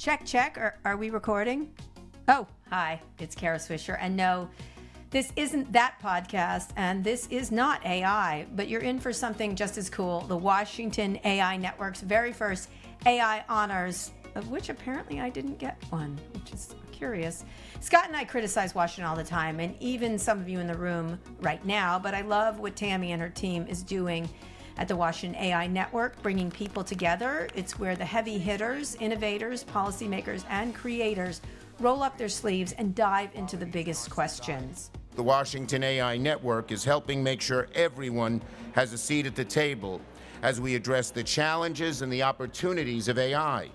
Check, check. Are we recording? Oh, hi, it's Kara Swisher. And no, this isn't that podcast, and this is not AI, but you're in for something just as cool. The Washington AI Network's very first AI Honors, of which apparently I didn't get one, which is curious. Scott and I criticize Washington all the time, and even some of you in the room right now, but I love what Tammy and her team is doing at the Washington AI Network, bringing people together. It's where the heavy hitters, innovators, policymakers, and creators roll up their sleeves and dive into the biggest questions. The Washington AI Network is helping make sure everyone has a seat at the table as we address the challenges and the opportunities of AI.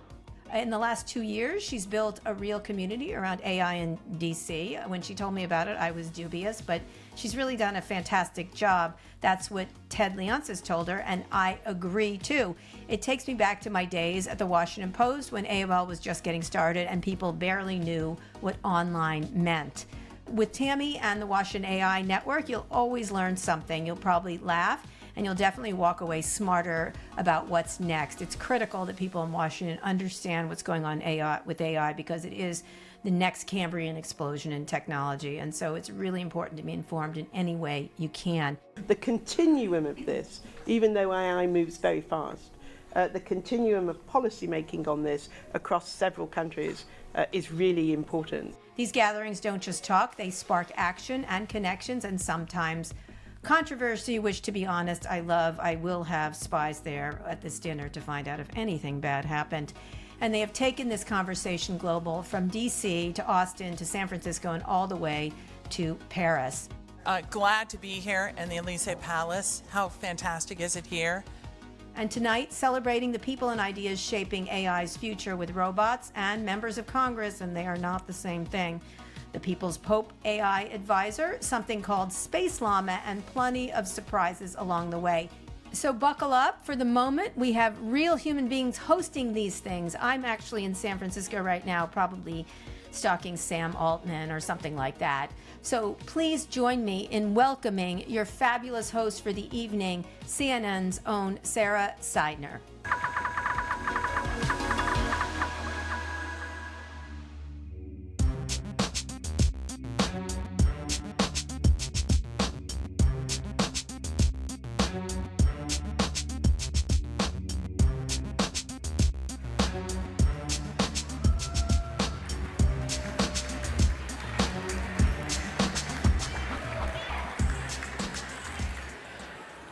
In the last 2 years, she's built a real community around AI in DC. When she told me about it, I was dubious, but she's really done a fantastic job. That's what Ted Leonsis told her, and I agree too. It takes me back to my days at the Washington Post when AOL was just getting started and people barely knew what online meant. With Tammy and the Washington AI Network, you'll always learn something. You'll probably laugh, and you'll definitely walk away smarter about what's next. It's critical that people in Washington understand what's going on with AI because it is the next Cambrian explosion in technology. And so it's really important to be informed in any way you can. The continuum of this, even though AI moves very fast, the continuum of policy making on this across several countries is really important. These gatherings don't just talk, they spark action and connections and sometimes controversy, which, to be honest, I love. I will have spies there at this dinner to find out if anything bad happened. And they have taken this conversation global from DC to Austin to San Francisco and all the way to Paris. Glad to be here in the Elysee Palace. How fantastic is it here? And tonight, celebrating the people and ideas shaping AI's future with robots and members of Congress, and they are not the same thing. The People's Pope AI Advisor, something called Space Llama, and plenty of surprises along the way. So buckle up. For the moment, we have real human beings hosting these things. I'm actually in San Francisco right now, probably stalking Sam Altman or something like that. So please join me in welcoming your fabulous host for the evening, CNN's own Sarah Seidner.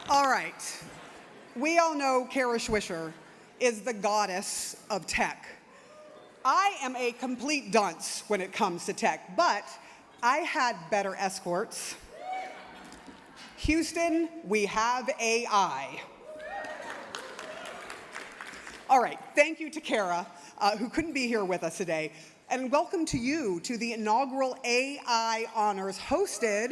All right, we all know Kara Swisher is the goddess of tech. I am a complete dunce when it comes to tech, but I had better escorts. Houston, we have AI. All right, thank you to Kara, who couldn't be here with us today, and welcome to you to the inaugural AI Honors hosted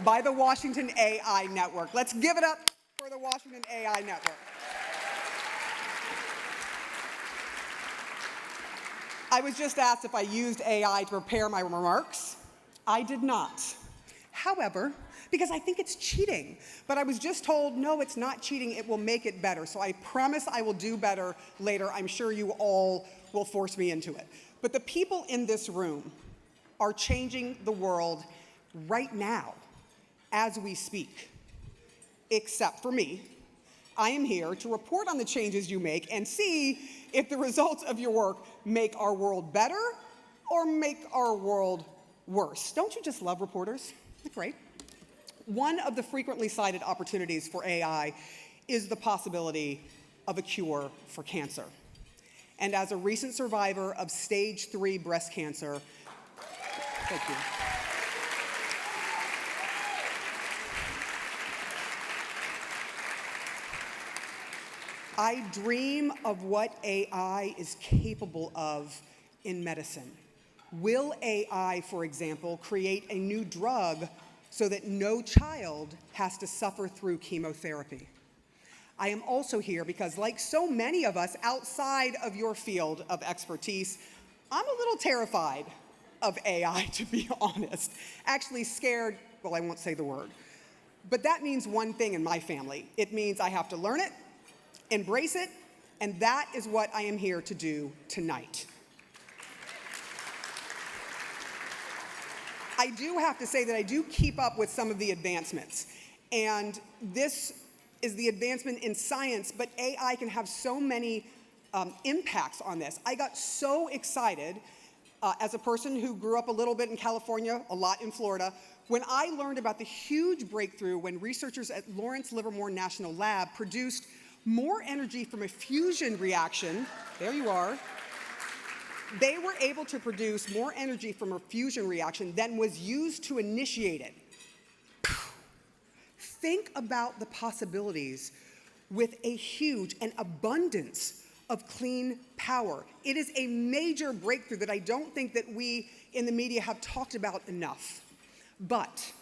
by the Washington AI Network. Let's give it up for the Washington AI Network. I was just asked if I used AI to prepare my remarks. I did not. However, because I think it's cheating, but I was just told, no, it's not cheating, it will make it better. So I promise I will do better later. I'm sure you all will force me into it. But the people in this room are changing the world right now, as we speak, except for me. I am here to report on the changes you make and see if the results of your work make our world better or make our world worse. Don't you just love reporters? They're great. One of the frequently cited opportunities for AI is the possibility of a cure for cancer. And as a recent survivor of stage 3 breast cancer, thank you. I dream of what AI is capable of in medicine. Will AI, for example, create a new drug so that no child has to suffer through chemotherapy? I am also here because, like so many of us outside of your field of expertise, I'm a little terrified of AI, to be honest. Actually scared, well, I won't say the word. But that means one thing in my family. It means I have to learn it, embrace it, and that is what I am here to do tonight. I do have to say that I do keep up with some of the advancements. And this is the advancement in science, but AI can have so many impacts on this. I got so excited as a person who grew up a little bit in California, a lot in Florida, when I learned about the huge breakthrough when researchers at Lawrence Livermore National Lab produced more energy from a fusion reaction. There you are. They were able to produce more energy from a fusion reaction than was used to initiate it. Think about the possibilities with a huge and abundance of clean power. It is a major breakthrough that I don't think that we in the media have talked about enough. But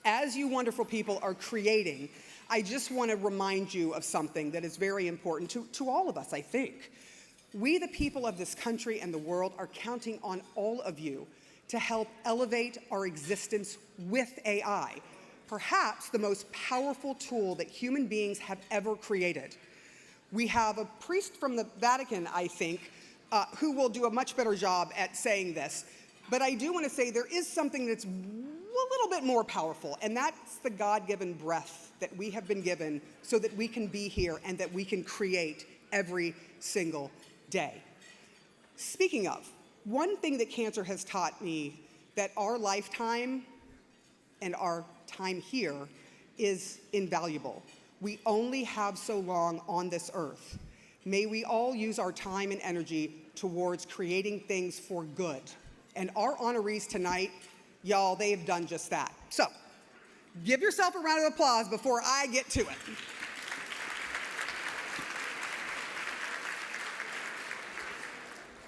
as you wonderful people are creating, I just want to remind you of something that is very important to all of us, I think. We, the people of this country and the world, are counting on all of you to help elevate our existence with AI, perhaps the most powerful tool that human beings have ever created. We have a priest from the Vatican, I think, who will do a much better job at saying this. But I do want to say there is something that's a little bit more powerful, and that's the God-given breath that we have been given so that we can be here and that we can create every single day. Speaking of, one thing that cancer has taught me that our lifetime and our time here is invaluable. We only have so long on this earth. May we all use our time and energy towards creating things for good. And our honorees tonight, y'all, they have done just that. So, give yourself a round of applause before I get to it.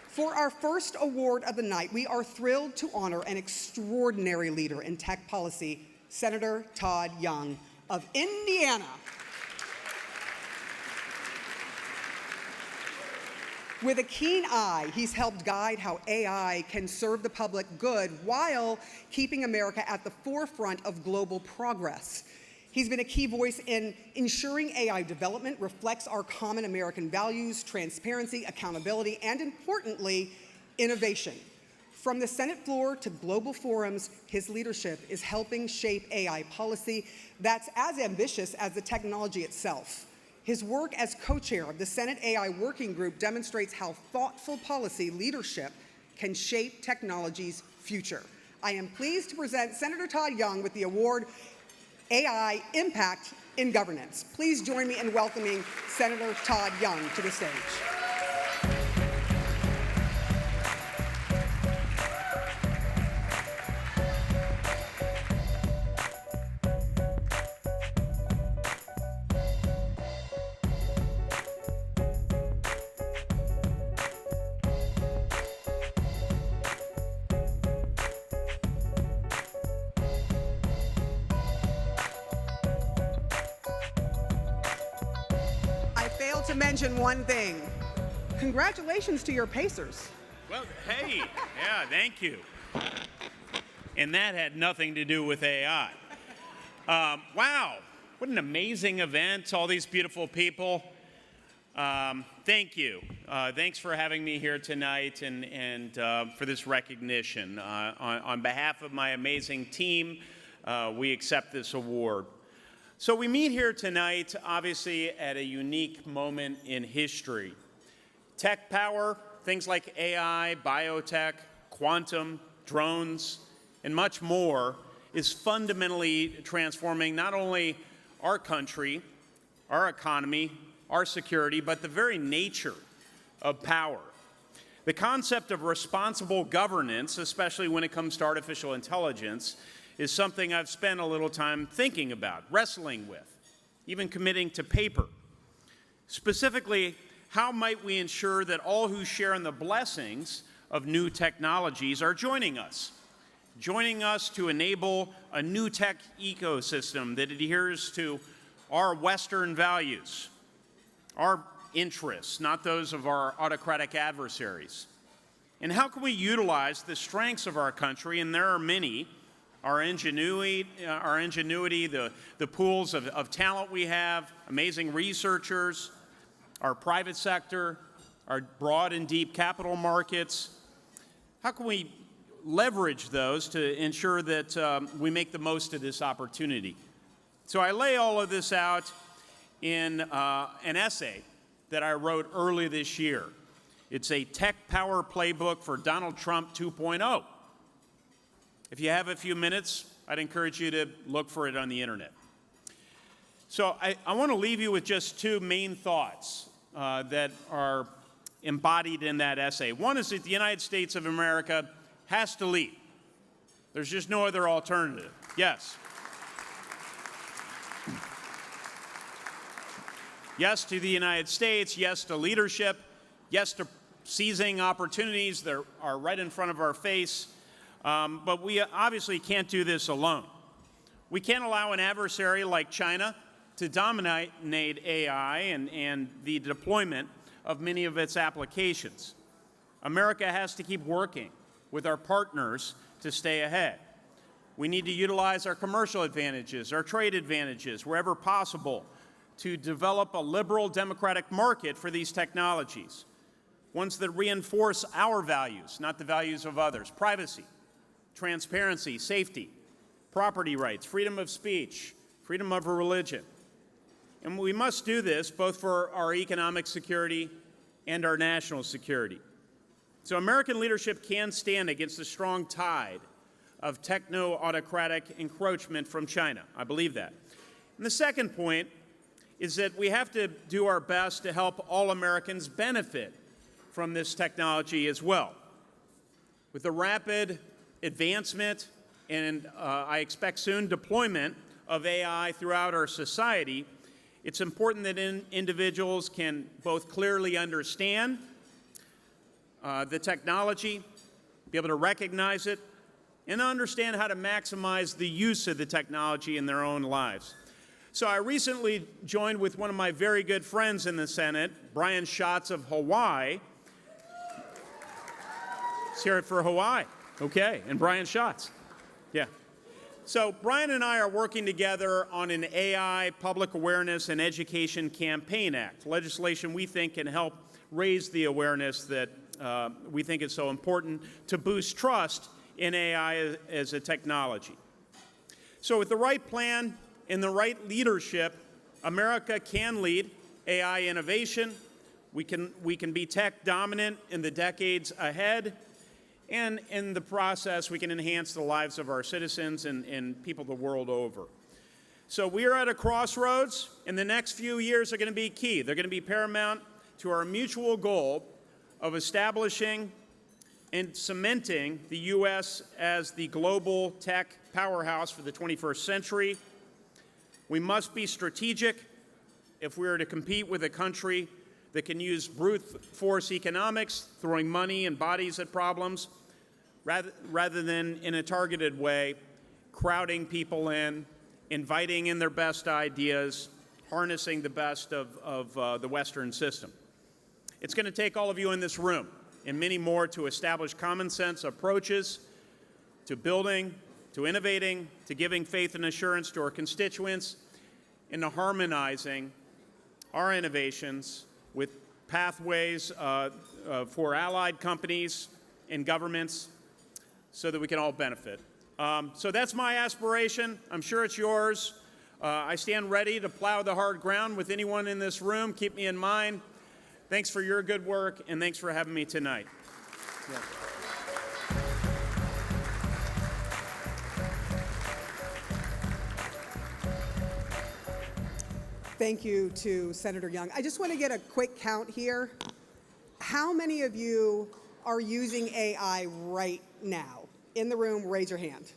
For our first award of the night, we are thrilled to honor an extraordinary leader in tech policy, Senator Todd Young of Indiana. With a keen eye, he's helped guide how AI can serve the public good while keeping America at the forefront of global progress. He's been a key voice in ensuring AI development reflects our common American values, transparency, accountability, and importantly, innovation. From the Senate floor to global forums, his leadership is helping shape AI policy that's as ambitious as the technology itself. His work as co-chair of the Senate AI Working Group demonstrates how thoughtful policy leadership can shape technology's future. I am pleased to present Senator Todd Young with the award AI Impact in Governance. Please join me in welcoming Senator Todd Young to the stage. To mention one thing. Congratulations to your Pacers. Well, hey, yeah, thank you. And that had nothing to do with AI. Wow, what an amazing event, all these beautiful people. Thank you. Thanks for having me here tonight and for this recognition. On behalf of my amazing team, we accept this award. So we meet here tonight, obviously, at a unique moment in history. Tech power, things like AI, biotech, quantum, drones, and much more, is fundamentally transforming not only our country, our economy, our security, but the very nature of power. The concept of responsible governance, especially when it comes to artificial intelligence, is something I've spent a little time thinking about, wrestling with, even committing to paper. Specifically, how might we ensure that all who share in the blessings of new technologies are joining us to enable a new tech ecosystem that adheres to our Western values, our interests, not those of our autocratic adversaries. And how can we utilize the strengths of our country, and there are many, our ingenuity, the pools of talent we have, amazing researchers, our private sector, our broad and deep capital markets. How can we leverage those to ensure that we make the most of this opportunity. So I lay all of this out in an essay that I wrote early this year. It's a tech power playbook for Donald Trump 2.0. If you have a few minutes, I'd encourage you to look for it on the internet. So I want to leave you with just two main thoughts that are embodied in that essay. One is that the United States of America has to lead. There's just no other alternative. Yes. Yes to the United States, yes to leadership, yes to seizing opportunities that are right in front of our face, but we obviously can't do this alone. We can't allow an adversary like China to dominate AI and the deployment of many of its applications. America has to keep working with our partners to stay ahead. We need to utilize our commercial advantages, our trade advantages, wherever possible, to develop a liberal democratic market for these technologies, ones that reinforce our values, not the values of others: privacy, transparency, safety, property rights, freedom of speech, freedom of religion. And we must do this both for our economic security and our national security. So American leadership can stand against the strong tide of techno-autocratic encroachment from China. I believe that. And the second point is that we have to do our best to help all Americans benefit from this technology as well. With the rapid advancement and I expect soon deployment of AI throughout our society, it's important that individuals can both clearly understand the technology, be able to recognize it, and understand how to maximize the use of the technology in their own lives. So I recently joined with one of my very good friends in the Senate, Brian Schatz of Hawaii. Let's hear it for Hawaii. Okay, and Brian Schatz. Yeah. So Brian and I are working together on an AI Public Awareness and Education Campaign Act, legislation we think can help raise the awareness that we think is so important to boost trust in AI as a technology. So with the right plan and the right leadership, America can lead AI innovation. We can be tech dominant in the decades ahead. And in the process, we can enhance the lives of our citizens and people the world over. So we are at a crossroads, and the next few years are going to be key. They're going to be paramount to our mutual goal of establishing and cementing the U.S. as the global tech powerhouse for the 21st century. We must be strategic if we are to compete with a country that can use brute force economics, throwing money and bodies at problems, rather than in a targeted way, crowding people in, inviting in their best ideas, harnessing the best of the Western system. It's going to take all of you in this room and many more to establish common sense approaches to building, to innovating, to giving faith and assurance to our constituents, and to harmonizing our innovations with pathways for allied companies and governments so that we can all benefit. So that's my aspiration. I'm sure it's yours. I stand ready to plow the hard ground with anyone in this room. Keep me in mind. Thanks for your good work, and thanks for having me tonight. Yeah. Thank you to Senator Young. I just want to get a quick count here. How many of you are using AI right now? In the room, raise your hand.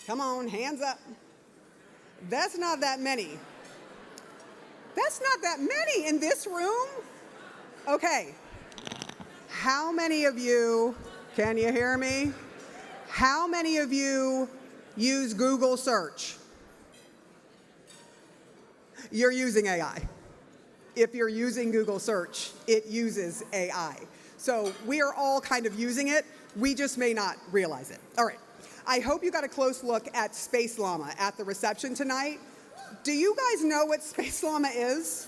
Come on, hands up. That's not that many. That's not that many in this room? Okay. How many of you, can you hear me? How many of you use Google search? You're using AI. If you're using Google search, it uses AI. So we are all kind of using it. We just may not realize it. All right. I hope you got a close look at Space Llama at the reception tonight. Do you guys know what Space Llama is?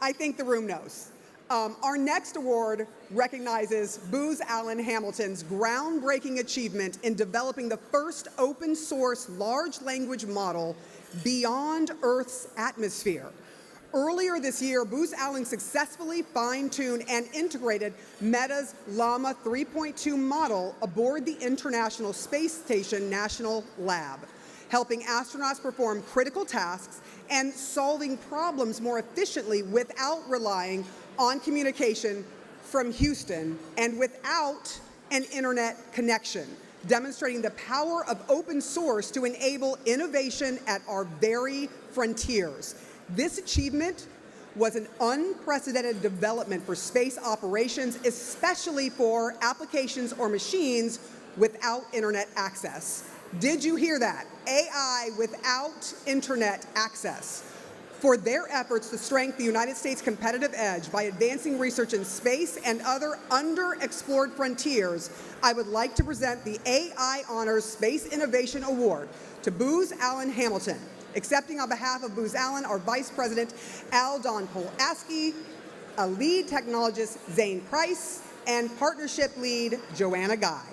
I think the room knows. Our next award recognizes Booz Allen Hamilton's groundbreaking achievement in developing the first open source large language model beyond Earth's atmosphere. Earlier this year, Booz Allen successfully fine-tuned and integrated Meta's Llama 3.2 model aboard the International Space Station National Lab, helping astronauts perform critical tasks and solving problems more efficiently without relying on communication from Houston and without an internet connection, demonstrating the power of open source to enable innovation at our very frontiers. This achievement was an unprecedented development for space operations, especially for applications or machines without internet access. Did you hear that? AI without internet access. For their efforts to strengthen the United States' competitive edge by advancing research in space and other underexplored frontiers, I would like to present the AI Honors Space Innovation Award to Booz Allen Hamilton. Accepting on behalf of Booz Allen, our Vice President, Aldon Polaski, a lead technologist, Zane Price, and partnership lead, Joanna Guy.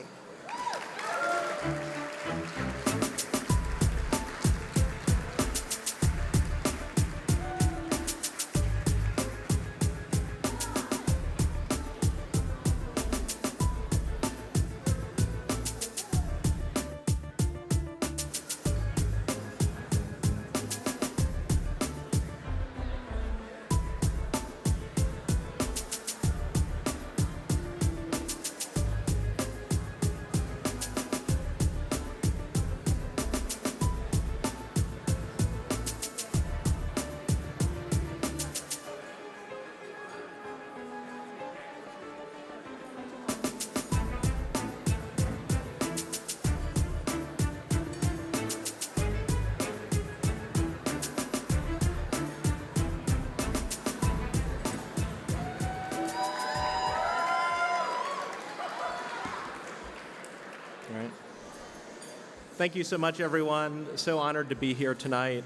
Thank you so much, everyone. So honored to be here tonight.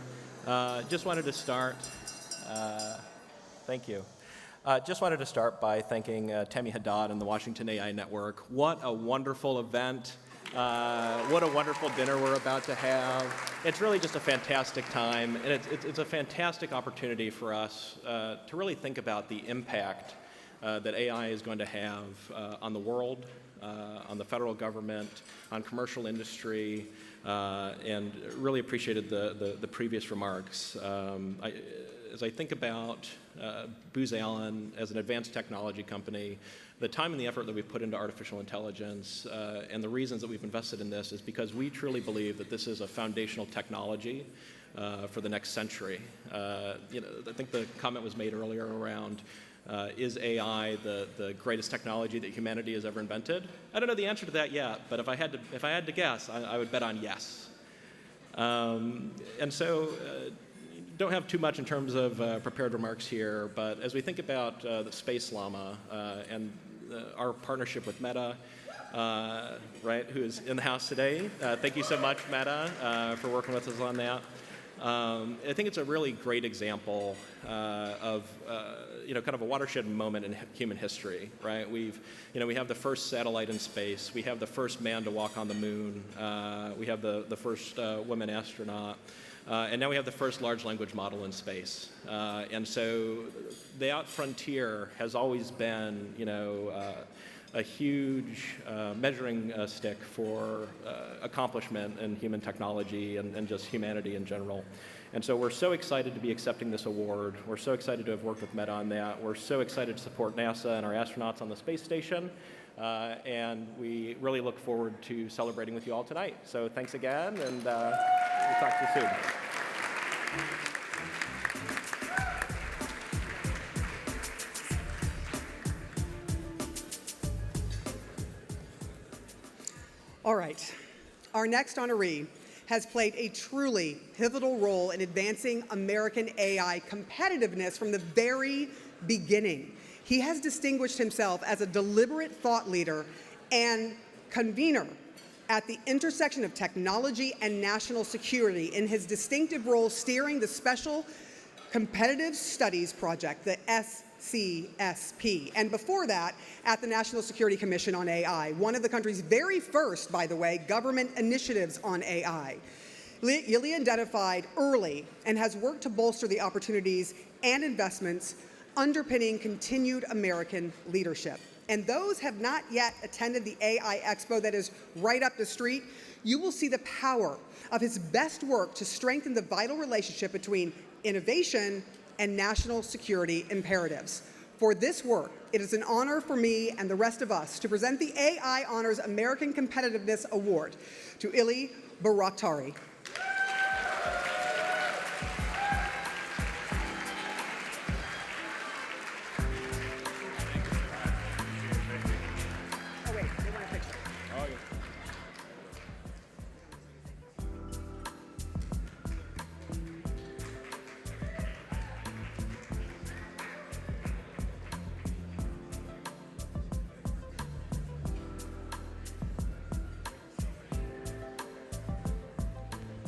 Just wanted to start. Thank you. Just wanted to start by thanking Tammy Haddad and the Washington AI Network. What a wonderful event. What a wonderful dinner we're about to have. It's really just a fantastic time, and it's a fantastic opportunity for us to really think about the impact that AI is going to have on the world, on the federal government, on commercial industry, and really appreciated the previous remarks. As I think about Booz Allen as an advanced technology company, the time and the effort that we've put into artificial intelligence and the reasons that we've invested in this is because we truly believe that this is a foundational technology for the next century. I think the comment was made earlier around is AI the greatest technology that humanity has ever invented? I don't know the answer to that yet, but if I had to guess, I would bet on yes. And so don't have too much in terms of prepared remarks here, but as we think about the Space Llama and our partnership with Meta, right, who is in the house today, thank you so much, Meta, for working with us on that. I think it's a really great example of kind of a watershed moment in human history, right? We have the first satellite in space, we have the first man to walk on the moon, we have the first woman astronaut, and now we have the first large language model in space. And so the out frontier has always been, a huge measuring stick for accomplishment in human technology and just humanity in general. And so we're so excited to be accepting this award. We're so excited to have worked with Meta on that. We're so excited to support NASA and our astronauts on the space station. And we really look forward to celebrating with you all tonight. So thanks again, and we'll talk to you soon. All right, our next honoree has played a truly pivotal role in advancing American AI competitiveness from the very beginning. He has distinguished himself as a deliberate thought leader and convener at the intersection of technology and national security in his distinctive role steering the Special Competitive Studies Project, the CSP. And before that, at the National Security Commission on AI, one of the country's very first, by the way, government initiatives on AI. Lieu identified early and has worked to bolster the opportunities and investments underpinning continued American leadership. And those have not yet attended the AI Expo that is right up the street, you will see the power of his best work to strengthen the vital relationship between innovation and national security imperatives. For this work, it is an honor for me and the rest of us to present the AI Honors American Competitiveness Award to Ili Bairaktari.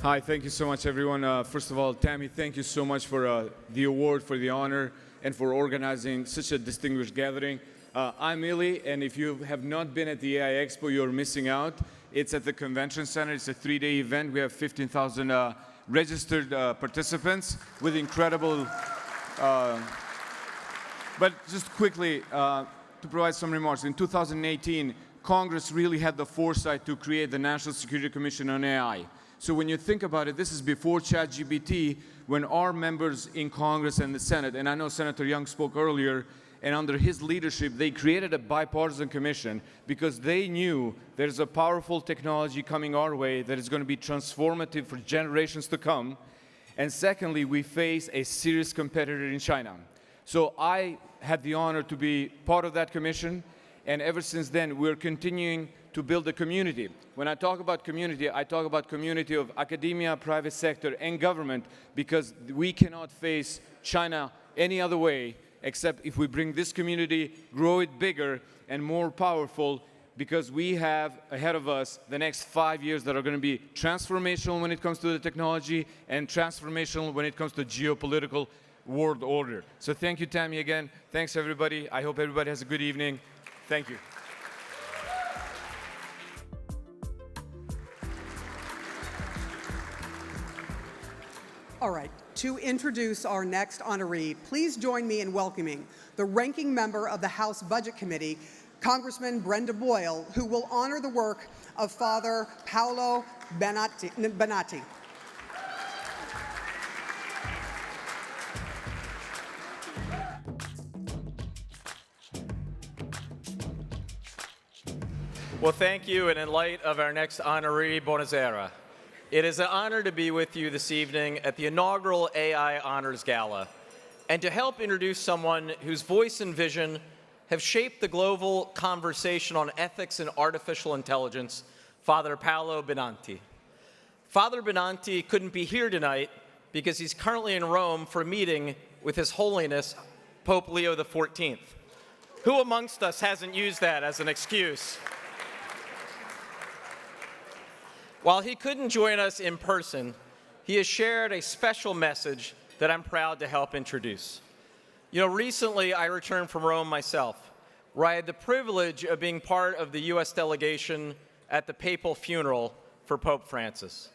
Hi, thank you so much, everyone. First of all, Tammy, thank you so much for the award, for the honor, and for organizing such a distinguished gathering. I'm Ili, and if you have not been at the AI Expo, you're missing out. It's at the Convention Center. It's a 3-day event. We have 15,000 registered participants with incredible... but just quickly, to provide some remarks, in 2018, Congress really had the foresight to create the National Security Commission on AI. So when you think about it, this is before ChatGPT, when our members in Congress and the Senate, and I know Senator Young spoke earlier, and under his leadership, they created a bipartisan commission because they knew there's a powerful technology coming our way that is going to be transformative for generations to come. And secondly, we face a serious competitor in China. So I had the honor to be part of that commission, and ever since then, we're continuing to build a community. When I talk about community, I talk about community of academia, private sector, and government, because we cannot face China any other way except if we bring this community, grow it bigger and more powerful, because we have ahead of us the next 5 years that are going to be transformational when it comes to the technology and transformational when it comes to geopolitical world order. So thank you, Tammy, again. Thanks, everybody. I hope everybody has a good evening. Thank you. All right, to introduce our next honoree, please join me in welcoming the ranking member of the House Budget Committee, Congressman Brenda Boyle, who will honor the work of Father Paolo Benatti. Well, thank you, and in light of our next honoree, buonasera. It is an honor to be with you this evening at the inaugural AI Honors Gala, and to help introduce someone whose voice and vision have shaped the global conversation on ethics and artificial intelligence, Father Paolo Benatti. Father Benatti couldn't be here tonight because he's currently in Rome for a meeting with His Holiness Pope Leo XIV. Who amongst us hasn't used that as an excuse? While he couldn't join us in person, he has shared a special message that I'm proud to help introduce. You know, recently I returned from Rome myself, where I had the privilege of being part of the U.S. delegation at the papal funeral for Pope Francis.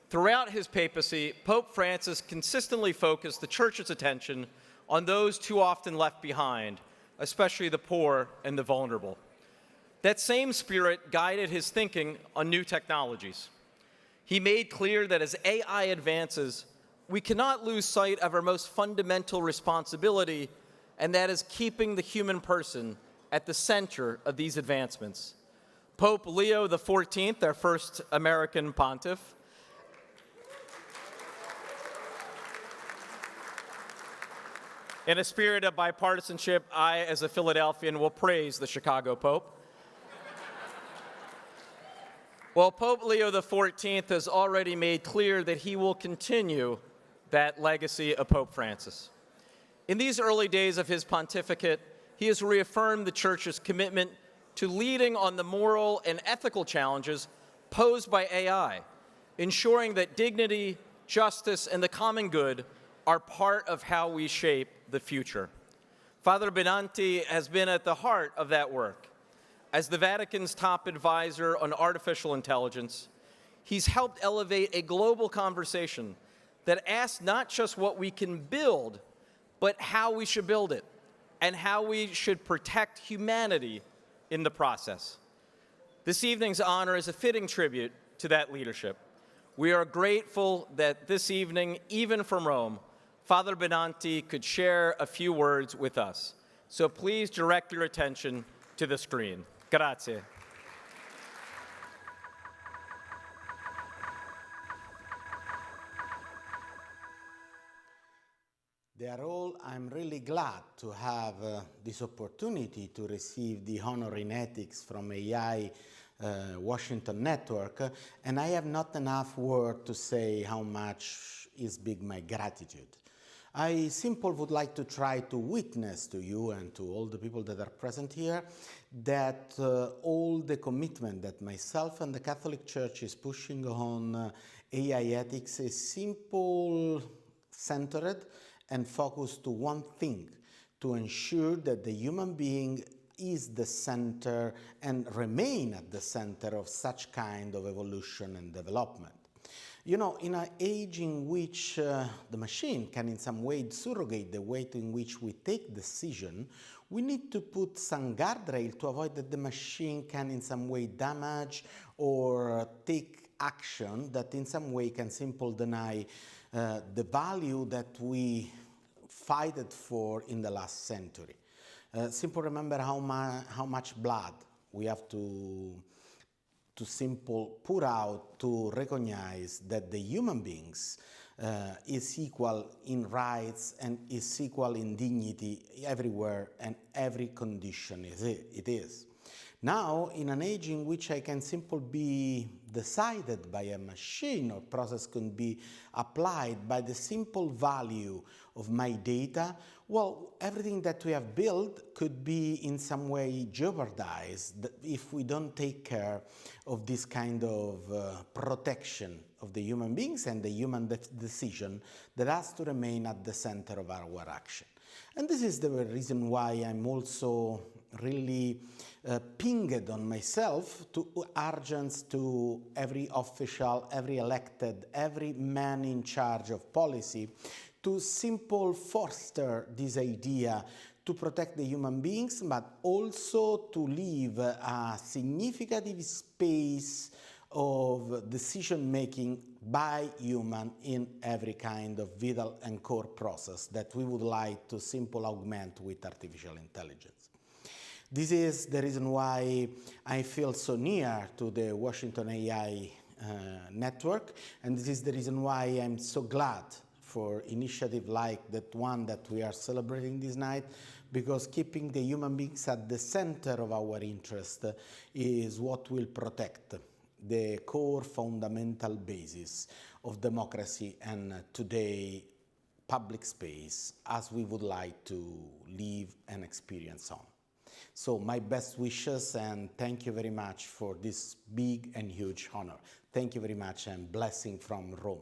Throughout his papacy, Pope Francis consistently focused the Church's attention on those too often left behind, especially the poor and the vulnerable. That same spirit guided his thinking on new technologies. He made clear that as AI advances, we cannot lose sight of our most fundamental responsibility, and that is keeping the human person at the center of these advancements. Pope Leo XIV, our first American pontiff, in a spirit of bipartisanship, I, as a Philadelphian, will praise the Chicago Pope. Well, Pope Leo XIV has already made clear that he will continue that legacy of Pope Francis. In these early days of his pontificate, he has reaffirmed the Church's commitment to leading on the moral and ethical challenges posed by AI, ensuring that dignity, justice, and the common good are part of how we shape the future. Father Benanti has been at the heart of that work. As the Vatican's top advisor on artificial intelligence, he's helped elevate a global conversation that asks not just what we can build, but how we should build it and how we should protect humanity in the process. This evening's honor is a fitting tribute to that leadership. We are grateful that this evening, even from Rome, Father Benanti could share a few words with us. So please direct your attention to the screen. Grazie. I'm really glad to have this opportunity to receive the honor in ethics from AI Washington Network, and I have not enough words to say how much is big my gratitude. I simply would like to try to witness to you and to all the people that are present here that all the commitment that myself and the Catholic Church is pushing on AI ethics is simple, centered, and focused to one thing, to ensure that the human being is the center and remain at the center of such kind of evolution and development. You know, in an age in which the machine can in some way surrogate the way in which we take decision, we need to put some guardrail to avoid that the machine can in some way damage or take action that in some way can simply deny the value that we fought for in the last century. Simply remember how much blood we have to simple pour out to recognize that the human beings is equal in rights and is equal in dignity everywhere and every condition it is. Now, in an age in which I can simply be decided by a machine or process can be applied by the simple value of my data, well, everything that we have built could be in some way jeopardized if we don't take care of this kind of protection of the human beings and the human decision that has to remain at the center of our action. And this is the reason why I'm also really pinged on myself to urgence to every official, every elected, every man in charge of policy to simply foster this idea to protect the human beings, but also to leave a significant space of decision-making by human in every kind of vital and core process that we would like to simply augment with artificial intelligence. This is the reason why I feel so near to the Washington AI network, and this is the reason why I'm so glad for initiative like that one that we are celebrating this night, because keeping the human beings at the center of our interest is what will protect the core fundamental basis of democracy and today public space as we would like to live and experience on. So my best wishes and thank you very much for this big and huge honor. Thank you very much and blessing from Rome.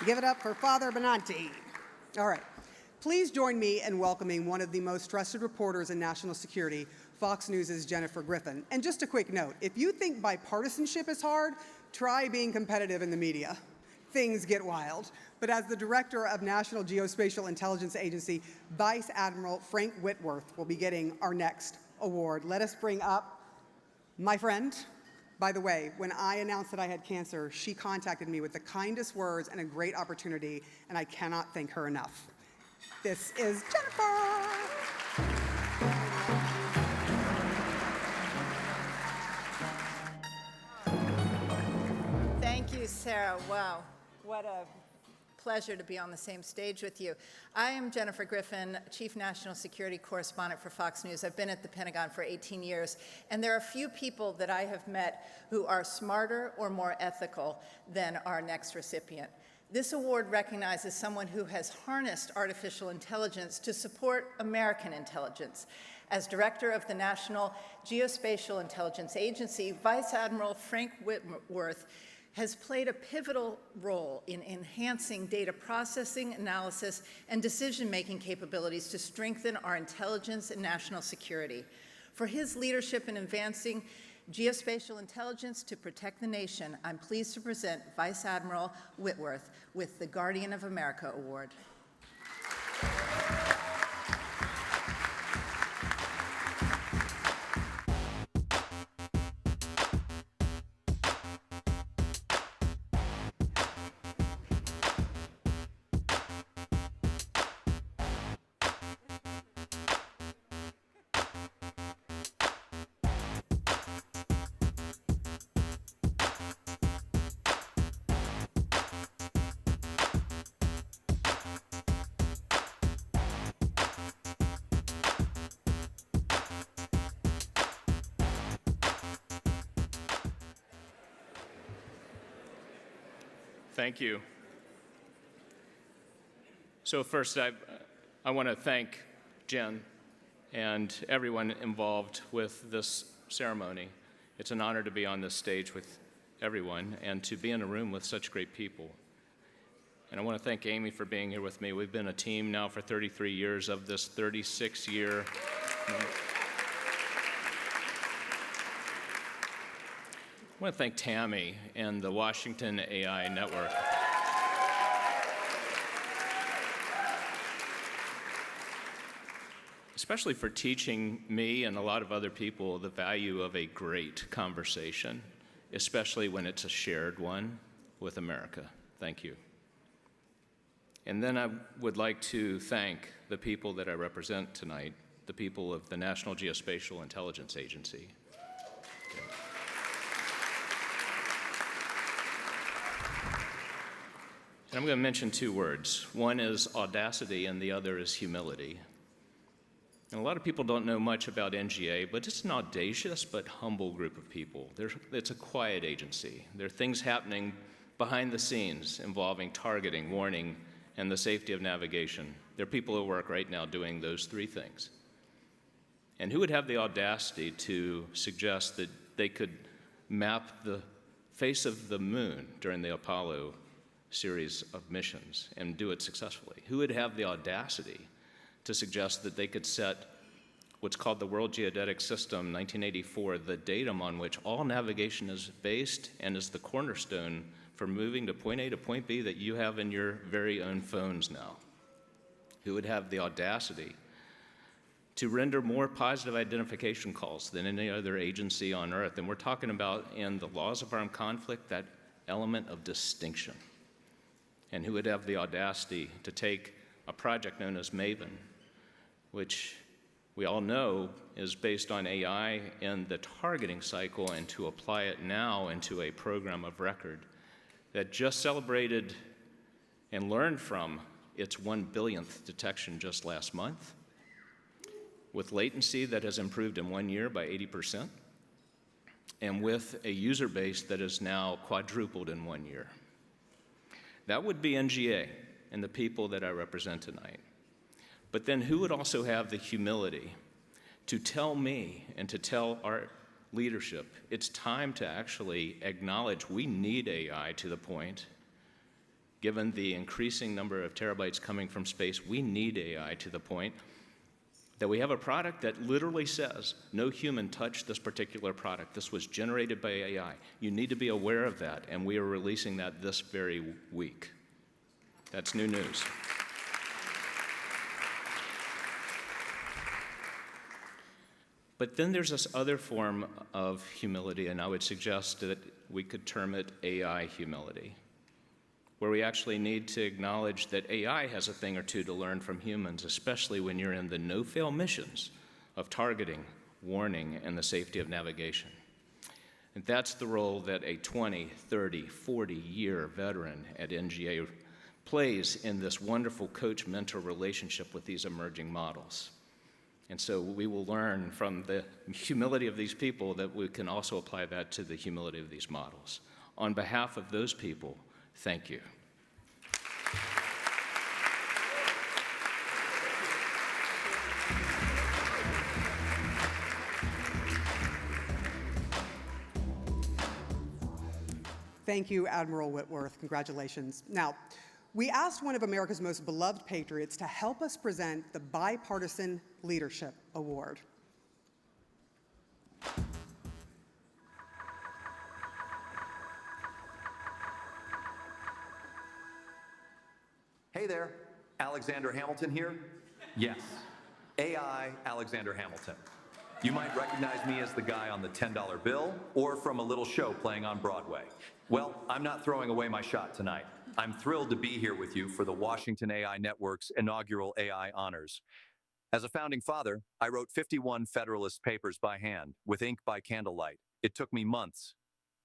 Give it up for Father Benanti. All right. Please join me in welcoming one of the most trusted reporters in national security, Fox News' Jennifer Griffin. And just a quick note, if you think bipartisanship is hard, try being competitive in the media. Things get wild. But as the director of National Geospatial-Intelligence Agency, Vice Admiral Frank Whitworth will be getting our next award. Let us bring up my friend. By the way, when I announced that I had cancer, she contacted me with the kindest words and a great opportunity, and I cannot thank her enough. This is Jennifer. Thank you, Sarah. Wow, what a pleasure to be on the same stage with you. I am Jennifer Griffin, Chief National Security Correspondent for Fox News. I've been at the Pentagon for 18 years, and there are few people that I have met who are smarter or more ethical than our next recipient. This award recognizes someone who has harnessed artificial intelligence to support American intelligence. As director of the National Geospatial-Intelligence Agency, Vice Admiral Frank Whitworth has played a pivotal role in enhancing data processing, analysis, and decision-making capabilities to strengthen our intelligence and national security. For his leadership in advancing geospatial intelligence to protect the nation, I'm pleased to present Vice Admiral Whitworth with the Guardian of America Award. Thank you. So first, I want to thank Jen and everyone involved with this ceremony. It's an honor to be on this stage with everyone and to be in a room with such great people. And I want to thank Amy for being here with me. We've been a team now for 33 years of this 36-year. I want to thank Tammy and the Washington AI Network. Especially for teaching me and a lot of other people the value of a great conversation, especially when it's a shared one with America. Thank you. And then I would like to thank the people that I represent tonight, the people of the National Geospatial-Intelligence Agency. And I'm going to mention two words. One is audacity and the other is humility. And a lot of people don't know much about NGA, but it's an audacious but humble group of people. It's a quiet agency. There are things happening behind the scenes involving targeting, warning, and the safety of navigation. There are people at work right now doing those three things. And who would have the audacity to suggest that they could map the face of the moon during the Apollo series of missions and do it successfully? Who would have the audacity to suggest that they could set what's called the World Geodetic System 1984, the datum on which all navigation is based and is the cornerstone for moving to point A to point B that you have in your very own phones now? Who would have the audacity to render more positive identification calls than any other agency on Earth? And we're talking about, in the laws of armed conflict, that element of distinction. And who would have the audacity to take a project known as MAVEN, which we all know is based on AI in the targeting cycle, and to apply it now into a program of record that just celebrated and learned from its 1 billionth detection just last month, with latency that has improved in 1 year by 80%, and with a user base that is now quadrupled in 1 year. That would be NGA and the people that I represent tonight. But then who would also have the humility to tell me and to tell our leadership it's time to actually acknowledge we need AI to the point, given the increasing number of terabytes coming from space, we need AI to the point that we have a product that literally says, no human touched this particular product. This was generated by AI. You need to be aware of that, and we are releasing that this very week. That's new news. But then there's this other form of humility, and I would suggest that we could term it AI humility, where we actually need to acknowledge that AI has a thing or two to learn from humans, especially when you're in the no-fail missions of targeting, warning, and the safety of navigation. And that's the role that a 20, 30, 40-year veteran at NGA plays in this wonderful coach-mentor relationship with these emerging models. And so we will learn from the humility of these people that we can also apply that to the humility of these models. On behalf of those people, thank you. Thank you, Admiral Whitworth. Congratulations. Now, we asked one of America's most beloved patriots to help us present the Bipartisan Leadership Award. Hey there, Alexander Hamilton here. Yes, AI Alexander Hamilton. You might recognize me as the guy on the $10 bill or from a little show playing on Broadway. Well, I'm not throwing away my shot tonight. I'm thrilled to be here with you for the Washington AI Network's inaugural AI Honors. As a founding father, I wrote 51 Federalist Papers by hand, with ink by candlelight. It took me months.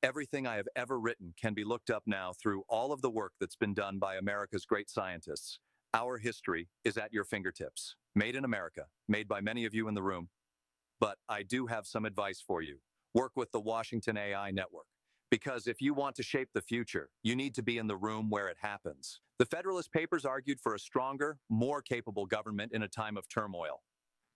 Everything I have ever written can be looked up now through all of the work that's been done by America's great scientists. Our history is at your fingertips. Made in America, made by many of you in the room. But I do have some advice for you. Work with the Washington AI Network. Because if you want to shape the future, you need to be in the room where it happens. The Federalist Papers argued for a stronger, more capable government in a time of turmoil.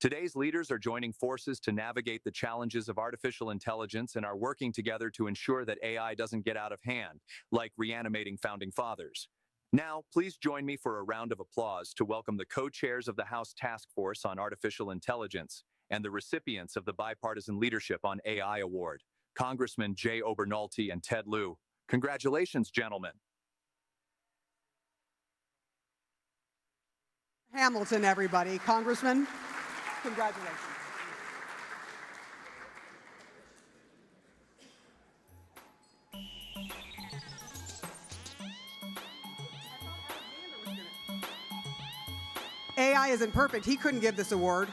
Today's leaders are joining forces to navigate the challenges of artificial intelligence and are working together to ensure that AI doesn't get out of hand, like reanimating founding fathers. Now, please join me for a round of applause to welcome the co-chairs of the House Task Force on Artificial Intelligence and the recipients of the Bipartisan Leadership on AI Award, Congressmen J. Obernolte and Ted Lieu. Congratulations, gentlemen. Hamilton, everybody. Congressman, congratulations. AI isn't perfect. He couldn't give this award.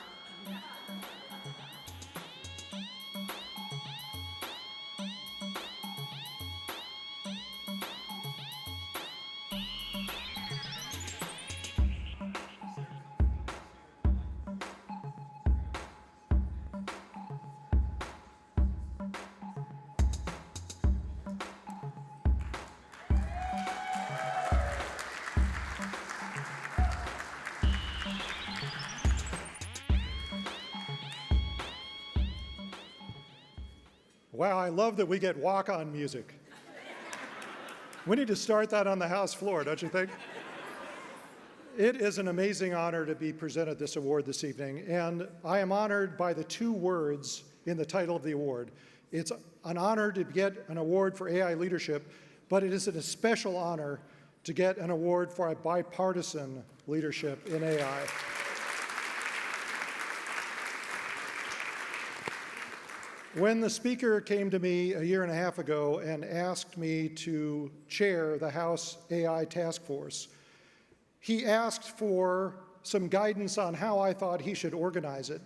Wow, I love that we get walk-on music. We need to start that on the House floor, don't you think? It is an amazing honor to be presented this award this evening, and I am honored by the two words in the title of the award. It's an honor to get an award for AI leadership, but it is a special honor to get an award for a bipartisan leadership in AI. When the speaker came to me a year and a half ago and asked me to chair the House AI Task Force, he asked for some guidance on how I thought he should organize it.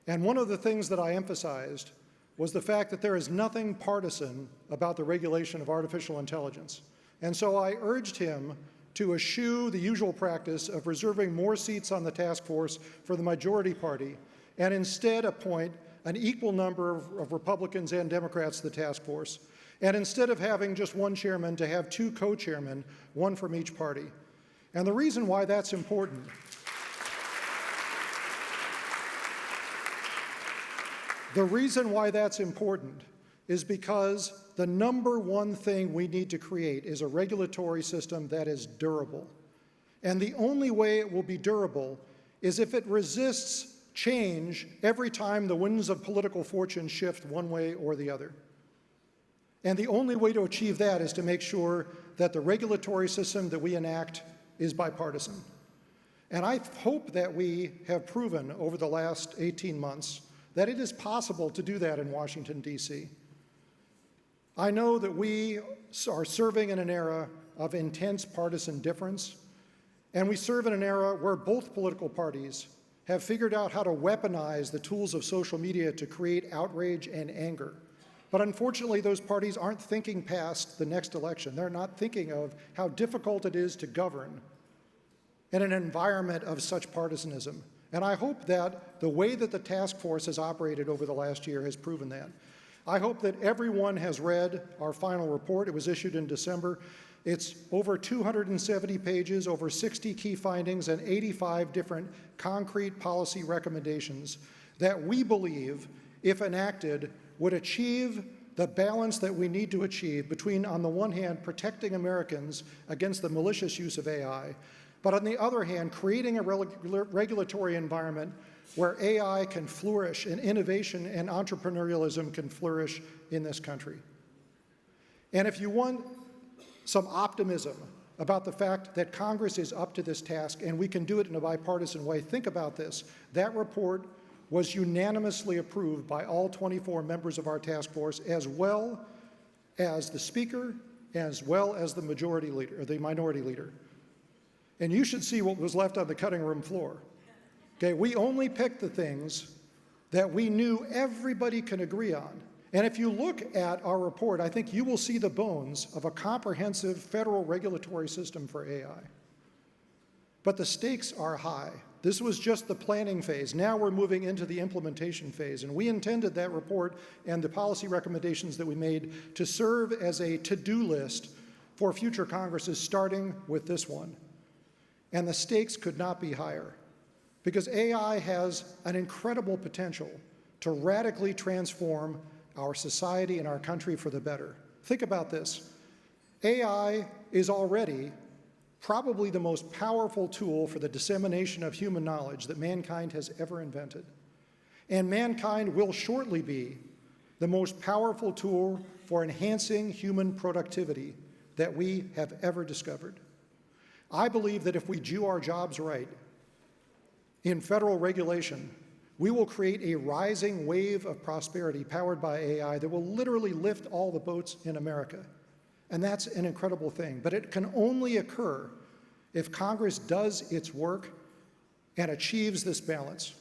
And one of the things that I emphasized was the fact that there is nothing partisan about the regulation of artificial intelligence. And so I urged him to eschew the usual practice of reserving more seats on the task force for the majority party and instead appoint an equal number of Republicans and Democrats to the task force, and instead of having just one chairman, to have two co-chairmen, one from each party. And the reason why that's important is because the number one thing we need to create is a regulatory system that is durable. And the only way it will be durable is if it resists change every time the winds of political fortune shift one way or the other. And the only way to achieve that is to make sure that the regulatory system that we enact is bipartisan. And I hope that we have proven over the last 18 months that it is possible to do that in Washington, D.C. I know that we are serving in an era of intense partisan difference, and we serve in an era where both political parties have figured out how to weaponize the tools of social media to create outrage and anger. But unfortunately, those parties aren't thinking past the next election. They're not thinking of how difficult it is to govern in an environment of such partisanism. And I hope that the way that the task force has operated over the last year has proven that. I hope that everyone has read our final report. It was issued in December. It's over 270 pages, over 60 key findings, and 85 different concrete policy recommendations that we believe, if enacted, would achieve the balance that we need to achieve between, on the one hand, protecting Americans against the malicious use of AI, but on the other hand, creating a regulatory environment where AI can flourish and innovation and entrepreneurialism can flourish in this country. And if you want some optimism about the fact that Congress is up to this task and we can do it in a bipartisan way, think about this. That report was unanimously approved by all 24 members of our task force, as well as the Speaker, as well as the majority leader, or the minority leader. And you should see what was left on the cutting room floor. Okay, we only picked the things that we knew everybody can agree on. And if you look at our report, I think you will see the bones of a comprehensive federal regulatory system for AI. But the stakes are high. This was just the planning phase. Now we're moving into the implementation phase. And we intended that report and the policy recommendations that we made to serve as a to-do list for future Congresses, starting with this one. And the stakes could not be higher, because AI has an incredible potential to radically transform our society and our country for the better. Think about this. AI is already probably the most powerful tool for the dissemination of human knowledge that mankind has ever invented. And mankind will shortly be the most powerful tool for enhancing human productivity that we have ever discovered. I believe that if we do our jobs right in federal regulation, we will create a rising wave of prosperity powered by AI that will literally lift all the boats in America. And that's an incredible thing. But it can only occur if Congress does its work and achieves this balance.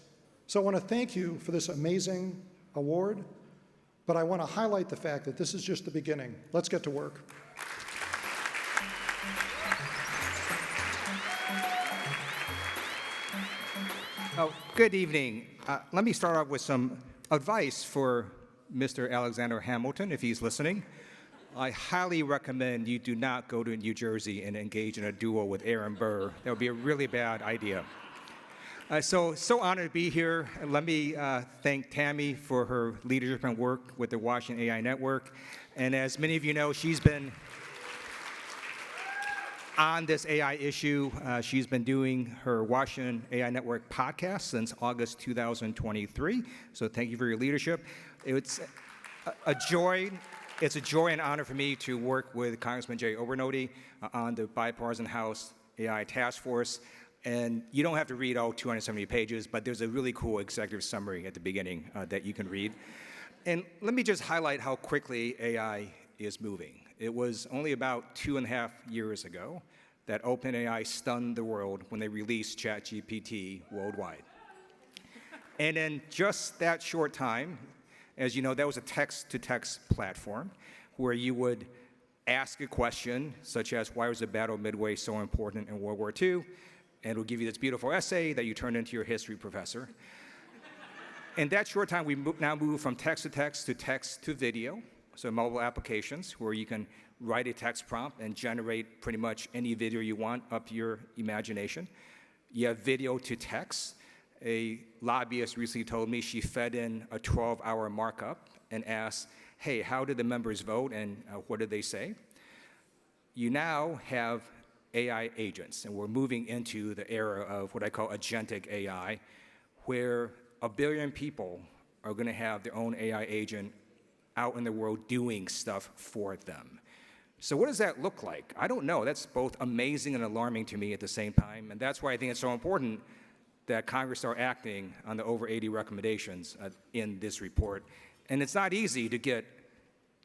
So I want to thank you for this amazing award, but I want to highlight the fact that this is just the beginning. Let's get to work. Oh, good evening. Let me start off with some advice for Mr. Alexander Hamilton, if he's listening. I highly recommend you do not go to New Jersey and engage in a duel with Aaron Burr. That would be a really bad idea. So honored to be here. Let me thank Tammy for her leadership and work with the Washington AI Network. And as many of you know, she's been on this AI issue. She's been doing her Washington AI Network podcast since August 2023. So thank you for your leadership. It's a joy. It's a joy and honor for me to work with Congressman Jay Obernolte on the Bipartisan House AI Task Force. And you don't have to read all 270 pages, but there's a really cool executive summary at the beginning that you can read. And let me just highlight how quickly AI is moving. It was only about 2.5 years ago that OpenAI stunned the world when they released ChatGPT worldwide. And in just that short time, as you know, that was a text-to-text platform where you would ask a question, such as, why was the Battle of Midway so important in World War II? And it would give you this beautiful essay that you turned into your history professor. In that short time, we now move from text to video, so mobile applications where you can write a text prompt and generate pretty much any video you want up to your imagination. You have video to text. A lobbyist recently told me she fed in a 12-hour markup and asked, hey, how did the members vote and what did they say? You now have AI agents, and we're moving into the era of what I call agentic AI, where 1 billion people are going to have their own AI agent out in the world doing stuff for them. So what does that look like? I don't know. That's both amazing and alarming to me at the same time, and that's why I think it's so important that Congress start acting on the over 80 recommendations in this report. And it's not easy to get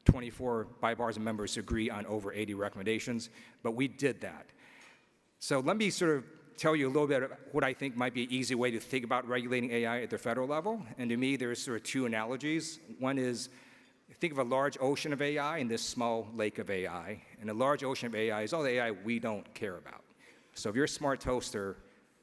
24 bipartisan members to agree on over 80 recommendations, but we did that. So let me sort of tell you a little bit of what I think might be an easy way to think about regulating AI at the federal level. And to me, there's sort of two analogies. One is, think of a large ocean of AI and this small lake of AI. And a large ocean of AI is all the AI we don't care about. So if your smart toaster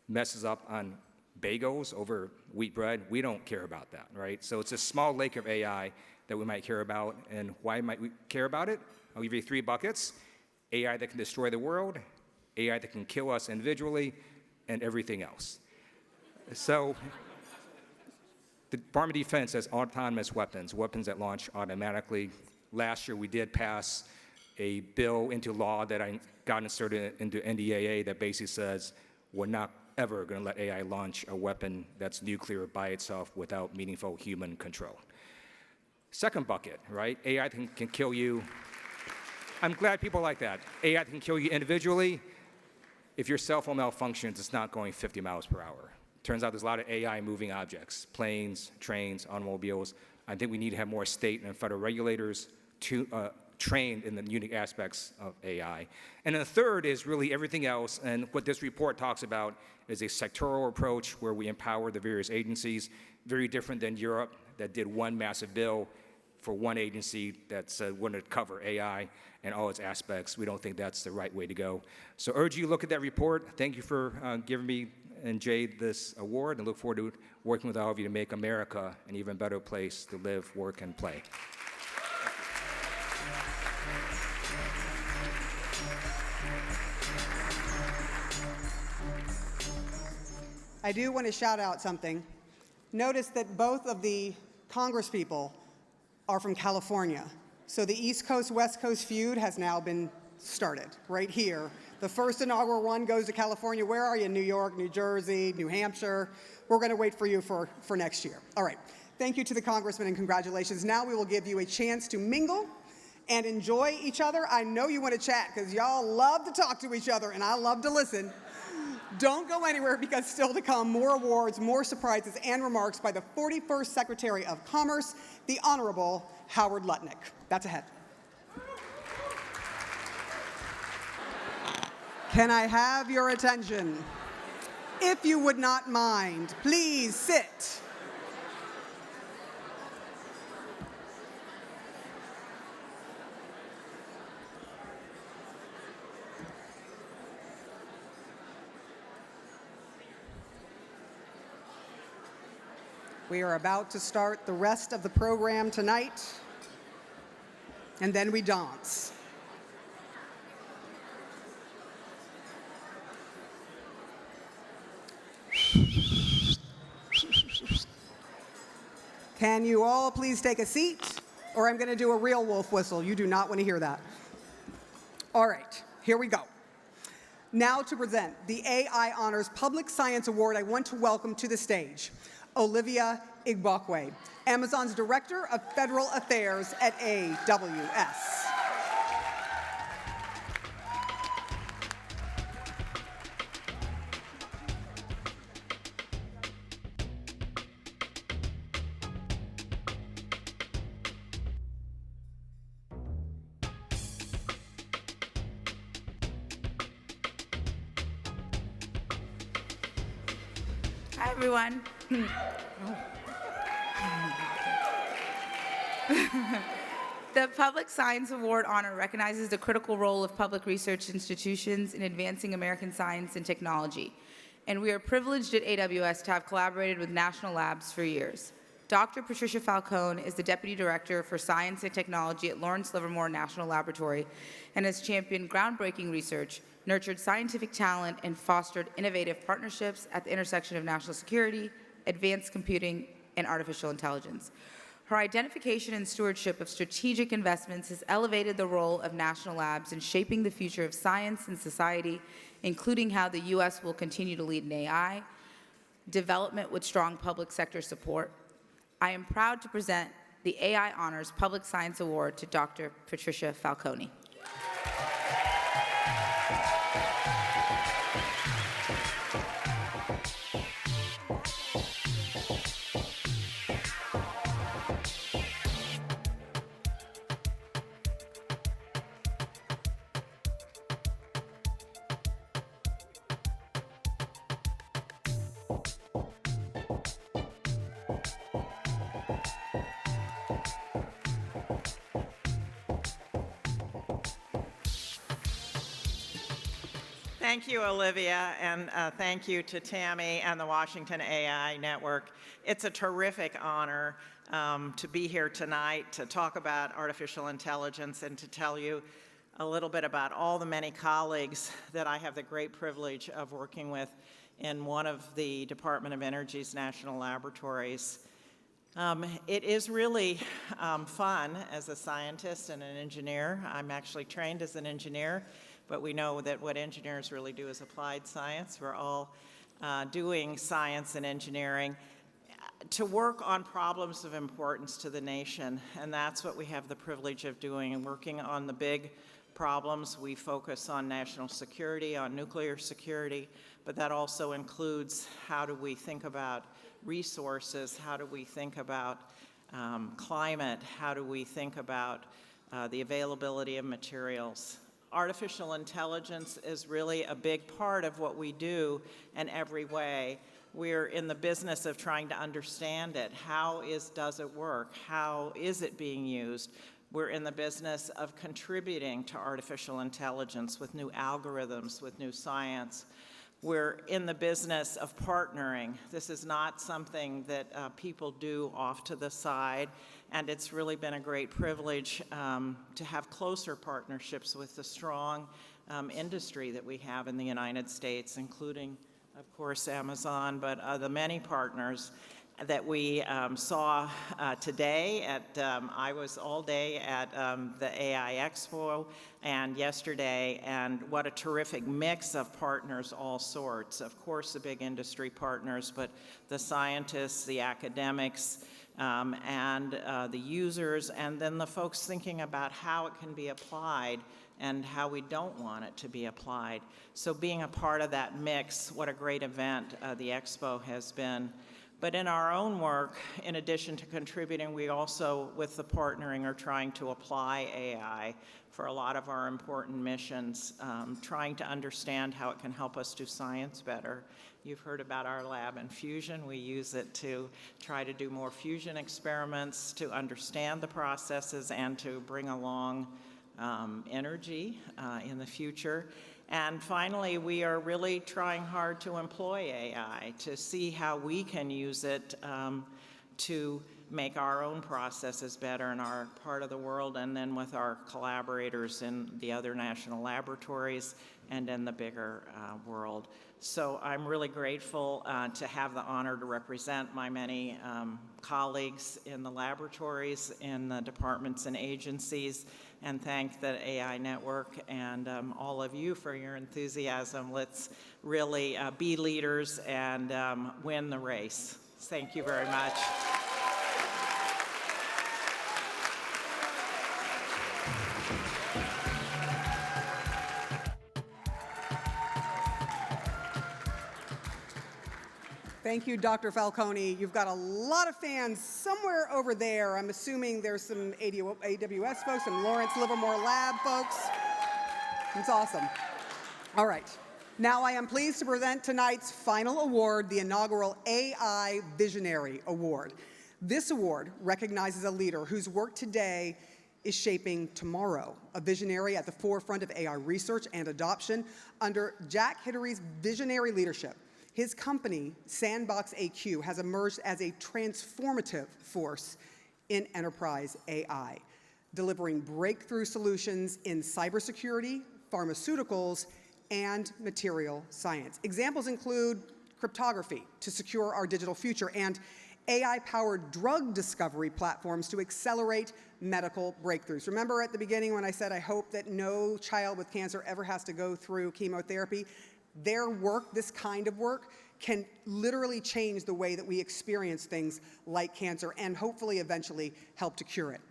messes up on bagels over wheat bread, we don't care about that, right? So it's a small lake of AI that we might care about. And why might we care about it? I'll give you 3 buckets. AI that can destroy the world, AI that can kill us individually, and everything else. So the Department of Defense has autonomous weapons, weapons that launch automatically, last year we did pass a bill into law that I got inserted into NDAA that basically says we're not ever going to let AI launch a weapon that's nuclear by itself without meaningful human control. Second bucket, right? AI can kill you. I'm glad people like that. AI can kill you individually. If your cell phone malfunctions, it's not going 50 miles per hour. Turns out there's a lot of AI moving objects, planes, trains, automobiles. I think we need to have more state and federal regulators trained in the unique aspects of AI. And then the third is really everything else, and what this report talks about is a sectoral approach where we empower the various agencies, very different than Europe that did one massive bill for one agency that said we're going to cover AI and all its aspects. We don't think that's the right way to go. So I urge you to look at that report. Thank you for giving me and Jade this award, and look forward to working with all of you to make America an even better place to live, work, and play. I do want to shout out something. Notice that both of the Congresspeople are from California. So the East Coast, West Coast feud has now been started right here. The first inaugural one goes to California. Where are you? New York, New Jersey, New Hampshire. We're going to wait for you for next year. All right. Thank you to the Congressman and congratulations. Now we will give you a chance to mingle and enjoy each other. I know you want to chat because y'all love to talk to each other and I love to listen. Don't go anywhere because still to come, more awards, more surprises, and remarks by the 41st Secretary of Commerce, the Honorable Howard Lutnick. That's ahead. Can I have your attention? If you would not mind, please sit. We are about to start the rest of the program tonight, and then we dance. Can you all please take a seat, or I'm going to do a real wolf whistle. You do not want to hear that. All right, here we go. Now to present the AI Honors Public Science Award, I want to welcome to the stage Olivia Igbokwe, Amazon's Director of Federal Affairs at AWS. Hi, everyone. The Public Science Award honor recognizes the critical role of public research institutions in advancing American science and technology, and we are privileged at AWS to have collaborated with national labs for years. Dr. Patricia Falcone is the Deputy Director for Science and Technology at Lawrence Livermore National Laboratory and has championed groundbreaking research, nurtured scientific talent, and fostered innovative partnerships at the intersection of national security, advanced computing, and artificial intelligence. Her identification and stewardship of strategic investments has elevated the role of national labs in shaping the future of science and society, including how the U.S. will continue to lead in AI, development with strong public sector support. I am proud to present the AI Honors Public Science Award to Dr. Patricia Falcone. Thank you, Olivia, and thank you to Tammy and the Washington AI Network. It's a terrific honor to be here tonight to talk about artificial intelligence and to tell you a little bit about all the many colleagues that I have the great privilege of working with in one of the Department of Energy's national laboratories. It is really fun as a scientist and an engineer. I'm actually trained as an engineer, but we know that what engineers really do is applied science. We're all doing science and engineering to work on problems of importance to the nation, and that's what we have the privilege of doing, and working on the big problems. We focus on national security, on nuclear security, but that also includes how do we think about resources, how do we think about climate, how do we think about the availability of materials. Artificial intelligence is really a big part of what we do in every way. We're in the business of trying to understand it. How does it work? How is it being used? We're in the business of contributing to artificial intelligence with new algorithms, with new science. We're in the business of partnering. This is not something that people do off to the side, and it's really been a great privilege to have closer partnerships with the strong industry that we have in the United States, including, of course, Amazon, but the many partners that we saw today. I was all day at the AI Expo and yesterday, and what a terrific mix of partners, all sorts. Of course, the big industry partners, but the scientists, the academics, and the users, and then the folks thinking about how it can be applied and how we don't want it to be applied. So being a part of that mix, what a great event the Expo has been. But in our own work, in addition to contributing, we also, with the partnering, are trying to apply AI for a lot of our important missions, trying to understand how it can help us do science better. You've heard about our lab in fusion. We use it to try to do more fusion experiments, to understand the processes, and to bring along energy in the future. And finally, we are really trying hard to employ AI, to see how we can use it to make our own processes better in our part of the world, and then with our collaborators in the other national laboratories and in the bigger world. So I'm really grateful to have the honor to represent my many colleagues in the laboratories, in the departments and agencies, and thank the AI Network and all of you for your enthusiasm. Let's really be leaders and win the race. Thank you very much. Thank you, Dr. Falcone. You've got a lot of fans somewhere over there. I'm assuming there's some AWS folks, some Lawrence Livermore Lab folks. It's awesome. All right. Now I am pleased to present tonight's final award, the inaugural AI Visionary Award. This award recognizes a leader whose work today is shaping tomorrow, a visionary at the forefront of AI research and adoption under Jack Hidary's visionary leadership. His company, SandboxAQ, has emerged as a transformative force in enterprise AI, delivering breakthrough solutions in cybersecurity, pharmaceuticals, and material science. Examples include cryptography to secure our digital future and AI-powered drug discovery platforms to accelerate medical breakthroughs. Remember at the beginning when I said I hope that no child with cancer ever has to go through chemotherapy? Their work, this kind of work, can literally change the way that we experience things like cancer and hopefully eventually help to cure it.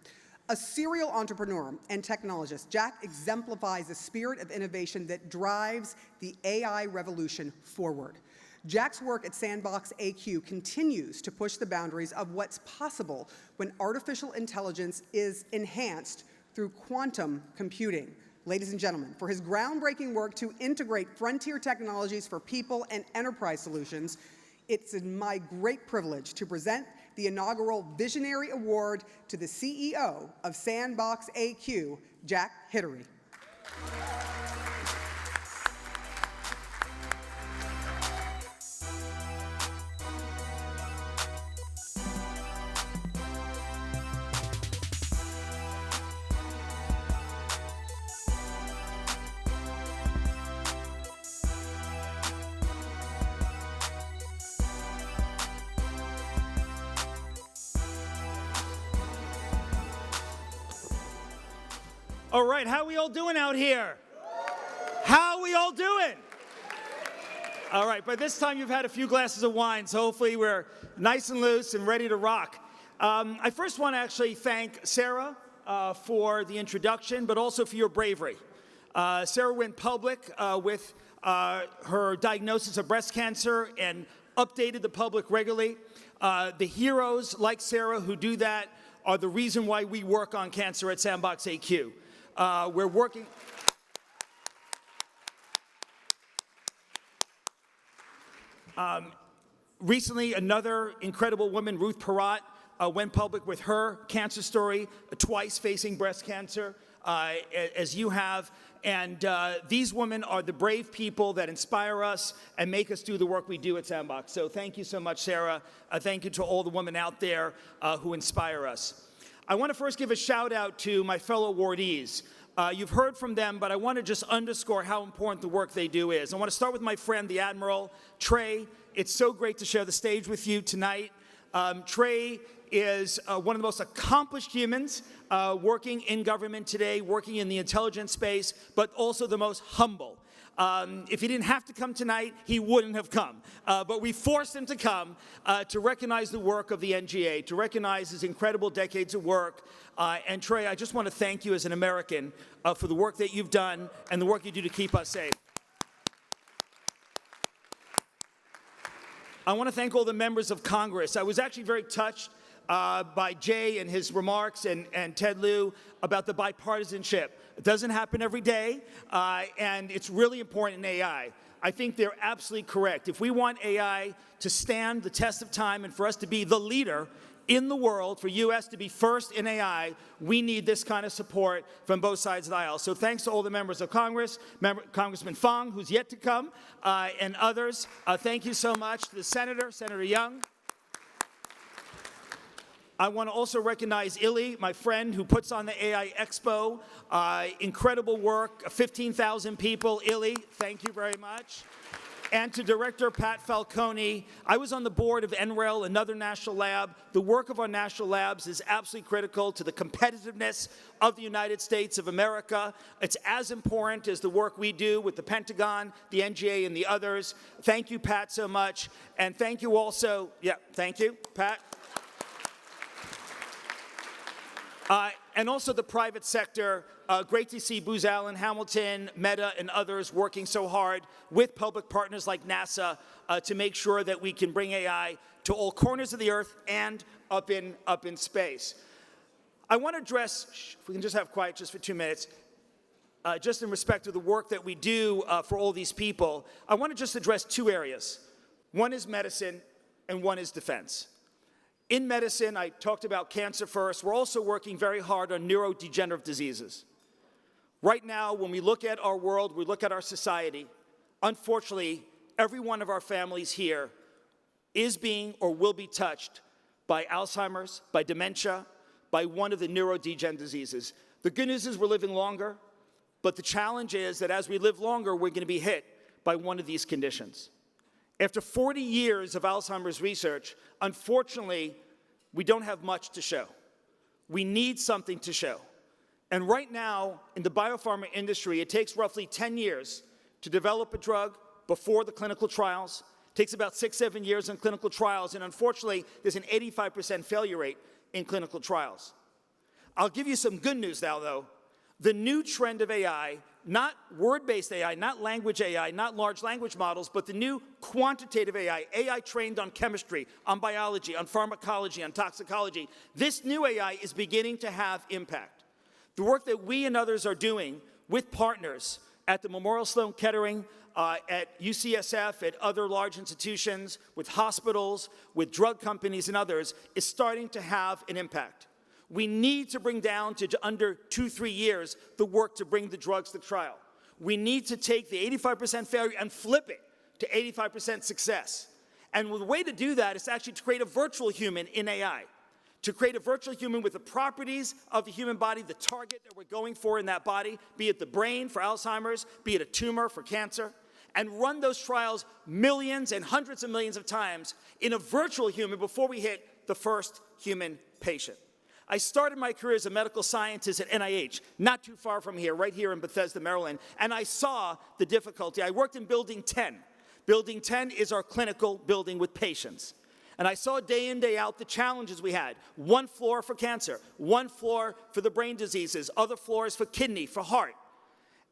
A serial entrepreneur and technologist, Jack exemplifies the spirit of innovation that drives the AI revolution forward. Jack's work at SandboxAQ continues to push the boundaries of what's possible when artificial intelligence is enhanced through quantum computing. Ladies and gentlemen, for his groundbreaking work to integrate frontier technologies for people and enterprise solutions, it's my great privilege to present the inaugural Visionary Award to the CEO of SandboxAQ, Jack Hidary. All right, how we all doing out here? How we all doing? All right, by this time you've had a few glasses of wine, so hopefully we're nice and loose and ready to rock. I first want to actually thank Sarah for the introduction, but also for your bravery. Sarah went public with her diagnosis of breast cancer and updated the public regularly. The heroes like Sarah who do that are the reason why we work on cancer at SandboxAQ. We're working... Recently, another incredible woman, Ruth Perot, went public with her cancer story, twice facing breast cancer, as you have. And these women are the brave people that inspire us and make us do the work we do at Sandbox. So thank you so much, Sarah. Thank you to all the women out there who inspire us. I want to first give a shout out to my fellow awardees. You've heard from them, but I want to just underscore how important the work they do is. I want to start with my friend, the Admiral, Trey. It's so great to share the stage with you tonight. Trey is one of the most accomplished humans working in government today, working in the intelligence space, but also the most humble. If he didn't have to come tonight, he wouldn't have come. But we forced him to come to recognize the work of the NGA, to recognize his incredible decades of work. And Trey, I just want to thank you as an American for the work that you've done and the work you do to keep us safe. I want to thank all the members of Congress. I was actually very touched by Jay and his remarks and Ted Lieu about the bipartisanship. It doesn't happen every day, and it's really important in AI. I think they're absolutely correct. If we want AI to stand the test of time and for us to be the leader in the world, for U.S. to be first in AI, we need this kind of support from both sides of the aisle. So thanks to all the members of Congress, Congressman Fong, who's yet to come, and others. Thank you so much to the Senator, Senator Young. I want to also recognize Illy, my friend, who puts on the AI Expo. Incredible work, 15,000 people. Illy, thank you very much. And to Director Pat Falcone, I was on the board of NREL, another national lab. The work of our national labs is absolutely critical to the competitiveness of the United States of America. It's as important as the work we do with the Pentagon, the NGA, and the others. Thank you, Pat, so much. And thank you also, thank you, Pat. And also the private sector. Great to see Booz Allen, Hamilton, Meta, and others working so hard with public partners like NASA to make sure that we can bring AI to all corners of the earth and up in space. I want to address, if we can just have quiet just for 2 minutes, just in respect to the work that we do for all these people, I want to just address 2 areas. One is medicine and one is defense. In medicine, I talked about cancer first. We're also working very hard on neurodegenerative diseases. Right now, when we look at our world, we look at our society, unfortunately, every one of our families here is being or will be touched by Alzheimer's, by dementia, by one of the neurodegenerative diseases. The good news is we're living longer, but the challenge is that as we live longer, we're going to be hit by one of these conditions. After 40 years of Alzheimer's research, unfortunately, we don't have much to show. We need something to show. And right now, in the biopharma industry, it takes roughly 10 years to develop a drug before the clinical trials. It takes about 6-7 years in clinical trials, and unfortunately, there's an 85% failure rate in clinical trials. I'll give you some good news now, though. The new trend of AI, not word-based AI, not language AI, not large language models, but the new quantitative AI, AI trained on chemistry, on biology, on pharmacology, on toxicology, this new AI is beginning to have impact. The work that we and others are doing with partners at the Memorial Sloan Kettering, at UCSF, at other large institutions, with hospitals, with drug companies and others, is starting to have an impact. We need to bring down to under 2-3 years the work to bring the drugs to trial. We need to take the 85% failure and flip it to 85% success. And the way to do that is actually to create a virtual human in AI, to create a virtual human with the properties of the human body, the target that we're going for in that body, be it the brain for Alzheimer's, be it a tumor for cancer, and run those trials millions and hundreds of millions of times in a virtual human before we hit the first human patient. I started my career as a medical scientist at NIH, not too far from here, right here in Bethesda, Maryland, and I saw the difficulty. I worked in Building 10. Building 10 is our clinical building with patients. And I saw day in, day out the challenges we had. One floor for cancer, one floor for the brain diseases, other floors for kidney, for heart.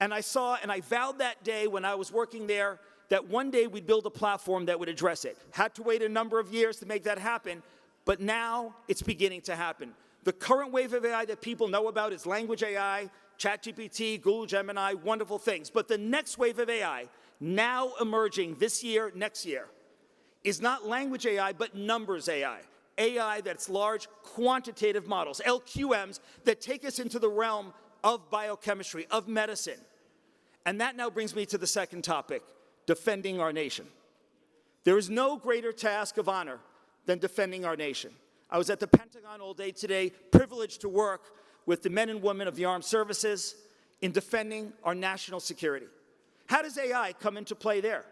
And I saw, and I vowed that day when I was working there that one day we'd build a platform that would address it. Had to wait a number of years to make that happen, but now it's beginning to happen. The current wave of AI that people know about is language AI, ChatGPT, Google Gemini, wonderful things. But the next wave of AI, now emerging this year, next year, is not language AI, but numbers AI. AI that's large quantitative models, LQMs, that take us into the realm of biochemistry, of medicine. And that now brings me to the second topic, defending our nation. There is no greater task of honor than defending our nation. I was at the Pentagon all day today, privileged to work with the men and women of the armed services in defending our national security. How does AI come into play there?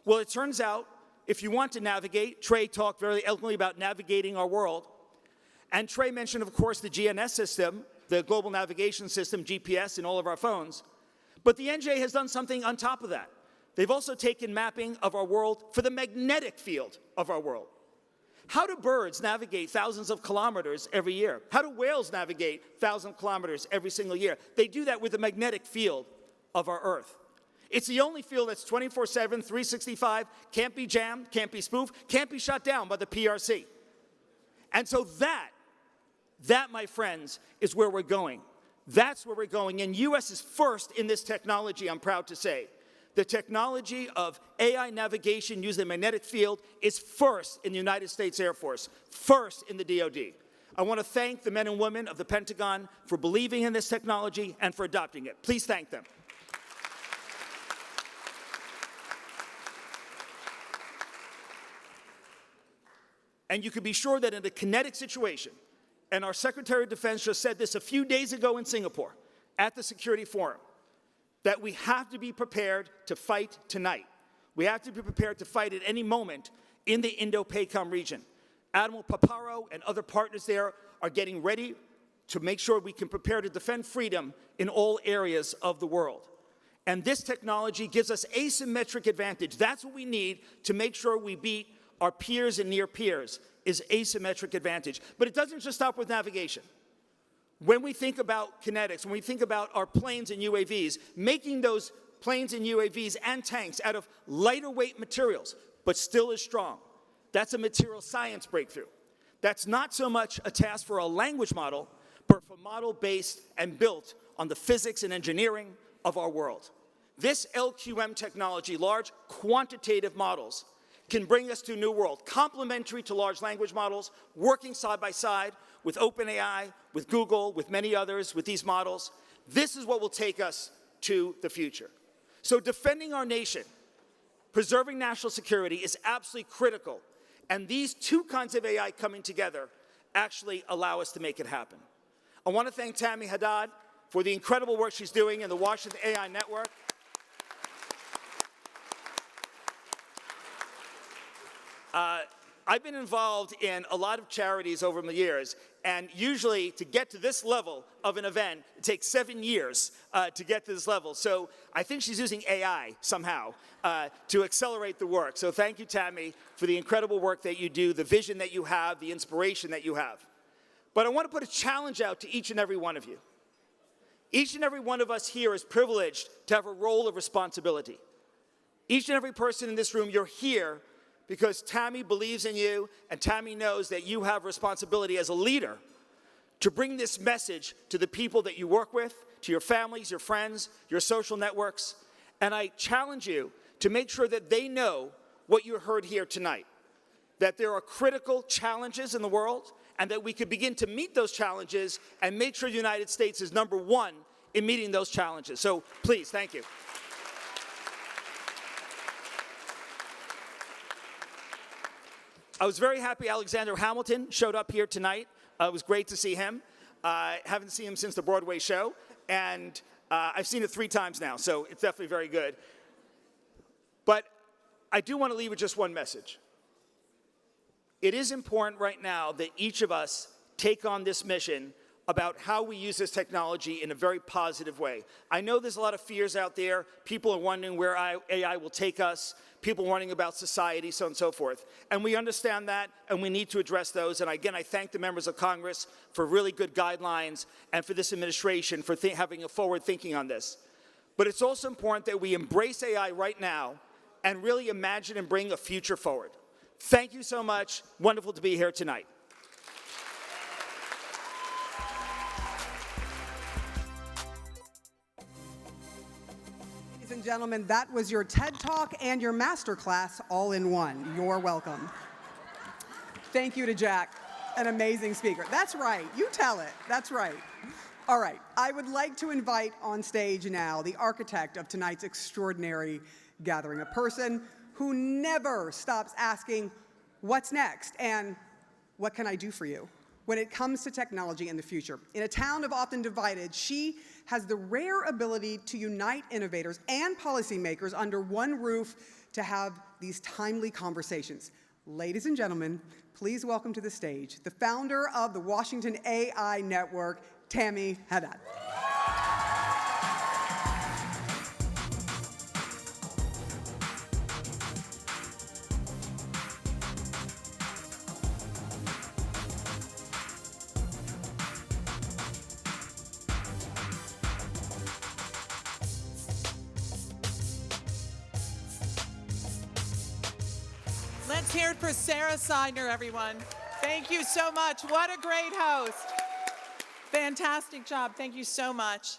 Well, it turns out, if you want to navigate, Trey talked very eloquently about navigating our world. And Trey mentioned, of course, the GNS system, the Global Navigation System, GPS, in all of our phones. But the NJ has done something on top of that. They've also taken mapping of our world for the magnetic field of our world. How do birds navigate thousands of kilometers every year? How do whales navigate 1,000 kilometers every single year? They do that with the magnetic field of our Earth. It's the only field that's 24/7, 365, can't be jammed, can't be spoofed, can't be shut down by the PRC. And so that, my friends, is where we're going. That's where we're going. And U.S. is first in this technology, I'm proud to say. The technology of AI navigation using the magnetic field is first in the United States Air Force, first in the DoD. I want to thank the men and women of the Pentagon for believing in this technology and for adopting it. Please thank them. And you can be sure that in a kinetic situation, and our Secretary of Defense just said this a few days ago in Singapore at the Security Forum, that we have to be prepared to fight tonight. We have to be prepared to fight at any moment in the Indo-PACOM region. Admiral Paparo and other partners there are getting ready to make sure we can prepare to defend freedom in all areas of the world. And this technology gives us asymmetric advantage. That's what we need to make sure we beat our peers and near peers, is asymmetric advantage. But it doesn't just stop with navigation. When we think about kinetics, when we think about our planes and UAVs, making those planes and UAVs and tanks out of lighter weight materials, but still as strong, that's a material science breakthrough. That's not so much a task for a language model, but for a model based and built on the physics and engineering of our world. This LQM technology, large quantitative models, can bring us to a new world, complementary to large language models, working side by side with OpenAI, with Google, with many others, with these models. This is what will take us to the future. So defending our nation, preserving national security is absolutely critical. And these two kinds of AI coming together actually allow us to make it happen. I want to thank Tammy Haddad for the incredible work she's doing in the Washington AI Network. I've been involved in a lot of charities over the years, and usually to get to this level of an event, it takes 7 years to get to this level. So I think she's using AI somehow to accelerate the work. So thank you, Tammy, for the incredible work that you do, the vision that you have, the inspiration that you have. But I want to put a challenge out to each and every one of you. Each and every one of us here is privileged to have a role of responsibility. Each and every person in this room, you're here because Tammy believes in you, and Tammy knows that you have responsibility as a leader to bring this message to the people that you work with, to your families, your friends, your social networks. And I challenge you to make sure that they know what you heard here tonight, that there are critical challenges in the world, and that we could begin to meet those challenges and make sure the United States is #1 in meeting those challenges. So please, thank you. I was very happy Alexander Hamilton showed up here tonight. It was great to see him. I haven't seen him since the Broadway show, and I've seen it 3 times now, so it's definitely very good. But I do want to leave with just one message. It is important right now that each of us take on this mission about how we use this technology in a very positive way. I know there's a lot of fears out there. People are wondering where AI will take us. People wondering about society, so on and so forth. And we understand that, and we need to address those. And again, I thank the members of Congress for really good guidelines and for this administration for having a forward thinking on this. But it's also important that we embrace AI right now and really imagine and bring a future forward. Thank you so much. Wonderful to be here tonight. Ladies and gentlemen, that was your TED Talk and your masterclass all in one. You're welcome. Thank you to Jack, an amazing speaker. That's right. You tell it. That's right. All right. I would like to invite on stage now the architect of tonight's extraordinary gathering, a person who never stops asking, what's next? And what can I do for you? When it comes to technology in the future. In a town of often divided, she has the rare ability to unite innovators and policymakers under one roof to have these timely conversations. Ladies and gentlemen, please welcome to the stage the founder of the Washington AI Network, Tammy Haddad. Let's hear it for Sarah Seidner, everyone. Thank you so much. What a great host. Fantastic job. Thank you so much.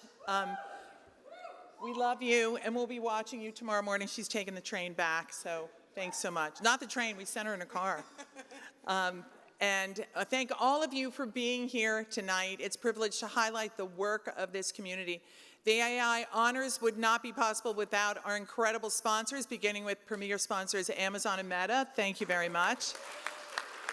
We love you, and we'll be watching you tomorrow morning. She's taking the train back, so thanks so much. Not the train. We sent her in a car. And thank all of you for being here tonight. It's a privilege to highlight the work of this community. The AI Honors would not be possible without our incredible sponsors, beginning with premier sponsors Amazon and Meta. Thank you very much.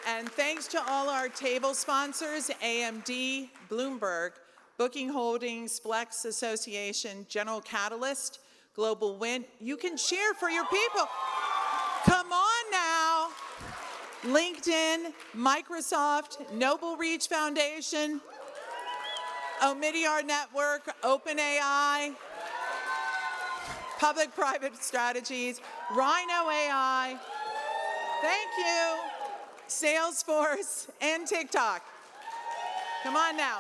And thanks to all our table sponsors, AMD, Bloomberg, Booking Holdings, Flex Association, General Catalyst, Global Wind. You can cheer for your people. Come on now. LinkedIn, Microsoft, Noble Reach Foundation, Omidyar Network, OpenAI, Public-Private Strategies, Rhino AI, thank you, Salesforce, and TikTok. Come on now.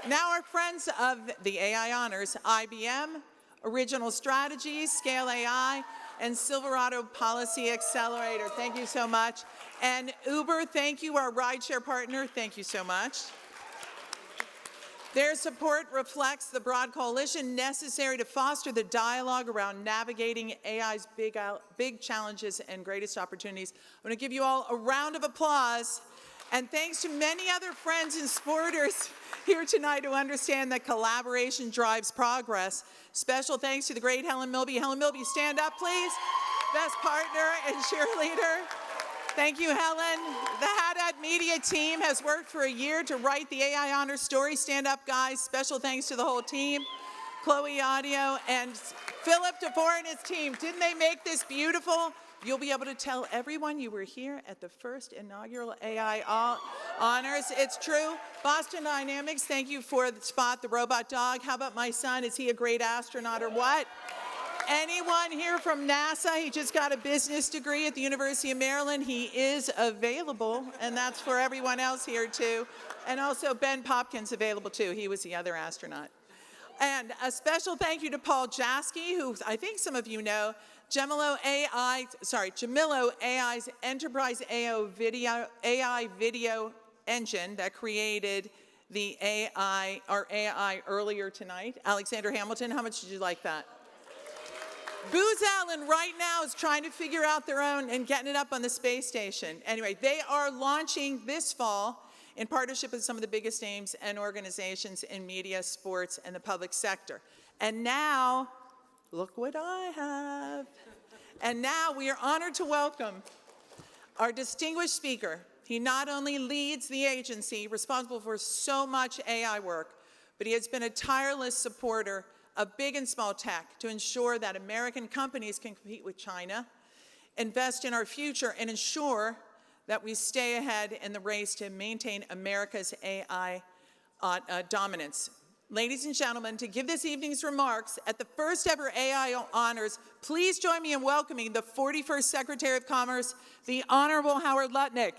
Now our friends of the AI Honors, IBM, Original Strategies, Scale AI, and Silverado Policy Accelerator. Thank you so much. And Uber, thank you, our rideshare partner. Thank you so much. Their support reflects the broad coalition necessary to foster the dialogue around navigating AI's big challenges and greatest opportunities. I'm going to give you all a round of applause. And thanks to many other friends and supporters here tonight who understand that collaboration drives progress. Special thanks to the great Helen Milby. Helen Milby, stand up, please. Best partner and cheerleader. Thank you, Helen. The Haddad Media team has worked for a year to write the AI Honors story. Stand up, guys. Special thanks to the whole team. Chloe Audio and Philip DeFore and his team. Didn't they make this beautiful? You'll be able to tell everyone you were here at the first inaugural AI Honors. It's true. Boston Dynamics, thank you for the spot, the robot dog. How about my son? Is he a great astronaut or what? Anyone here from NASA? He just got a business degree at the University of Maryland. He is available, and that's for everyone else here too. And also Ben Popkins available too. He was the other astronaut. And a special thank you to Paul Jaski, who I think some of you know, Jamilo AI's Enterprise AI video engine that created the AI earlier tonight. Alexander Hamilton, how much did you like that? Booz Allen right now is trying to figure out their own and getting it up on the space station. Anyway, they are launching this fall in partnership with some of the biggest names and organizations in media, sports, and the public sector. And now, look what I have. And now we are honored to welcome our distinguished speaker. He not only leads the agency responsible for so much AI work, but he has been a tireless supporter of big and small tech to ensure that American companies can compete with China, invest in our future, and ensure that we stay ahead in the race to maintain America's AI dominance. Ladies and gentlemen, to give this evening's remarks at the first ever AI Honors, please join me in welcoming the 41st Secretary of Commerce, the Honorable Howard Lutnick.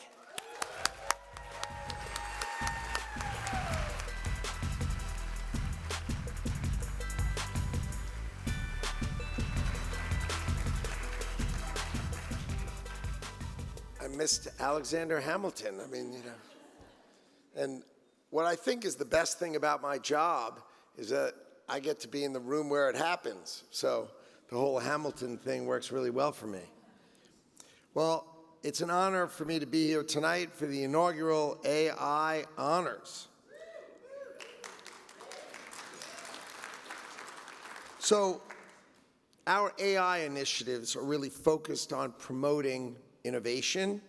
I missed Alexander Hamilton. I mean, and what I think is the best thing about my job is that I get to be in the room where it happens. So the whole Hamilton thing works really well for me. Well, it's an honor for me to be here tonight for the inaugural AI Honors. So our AI initiatives are really focused on promoting innovation.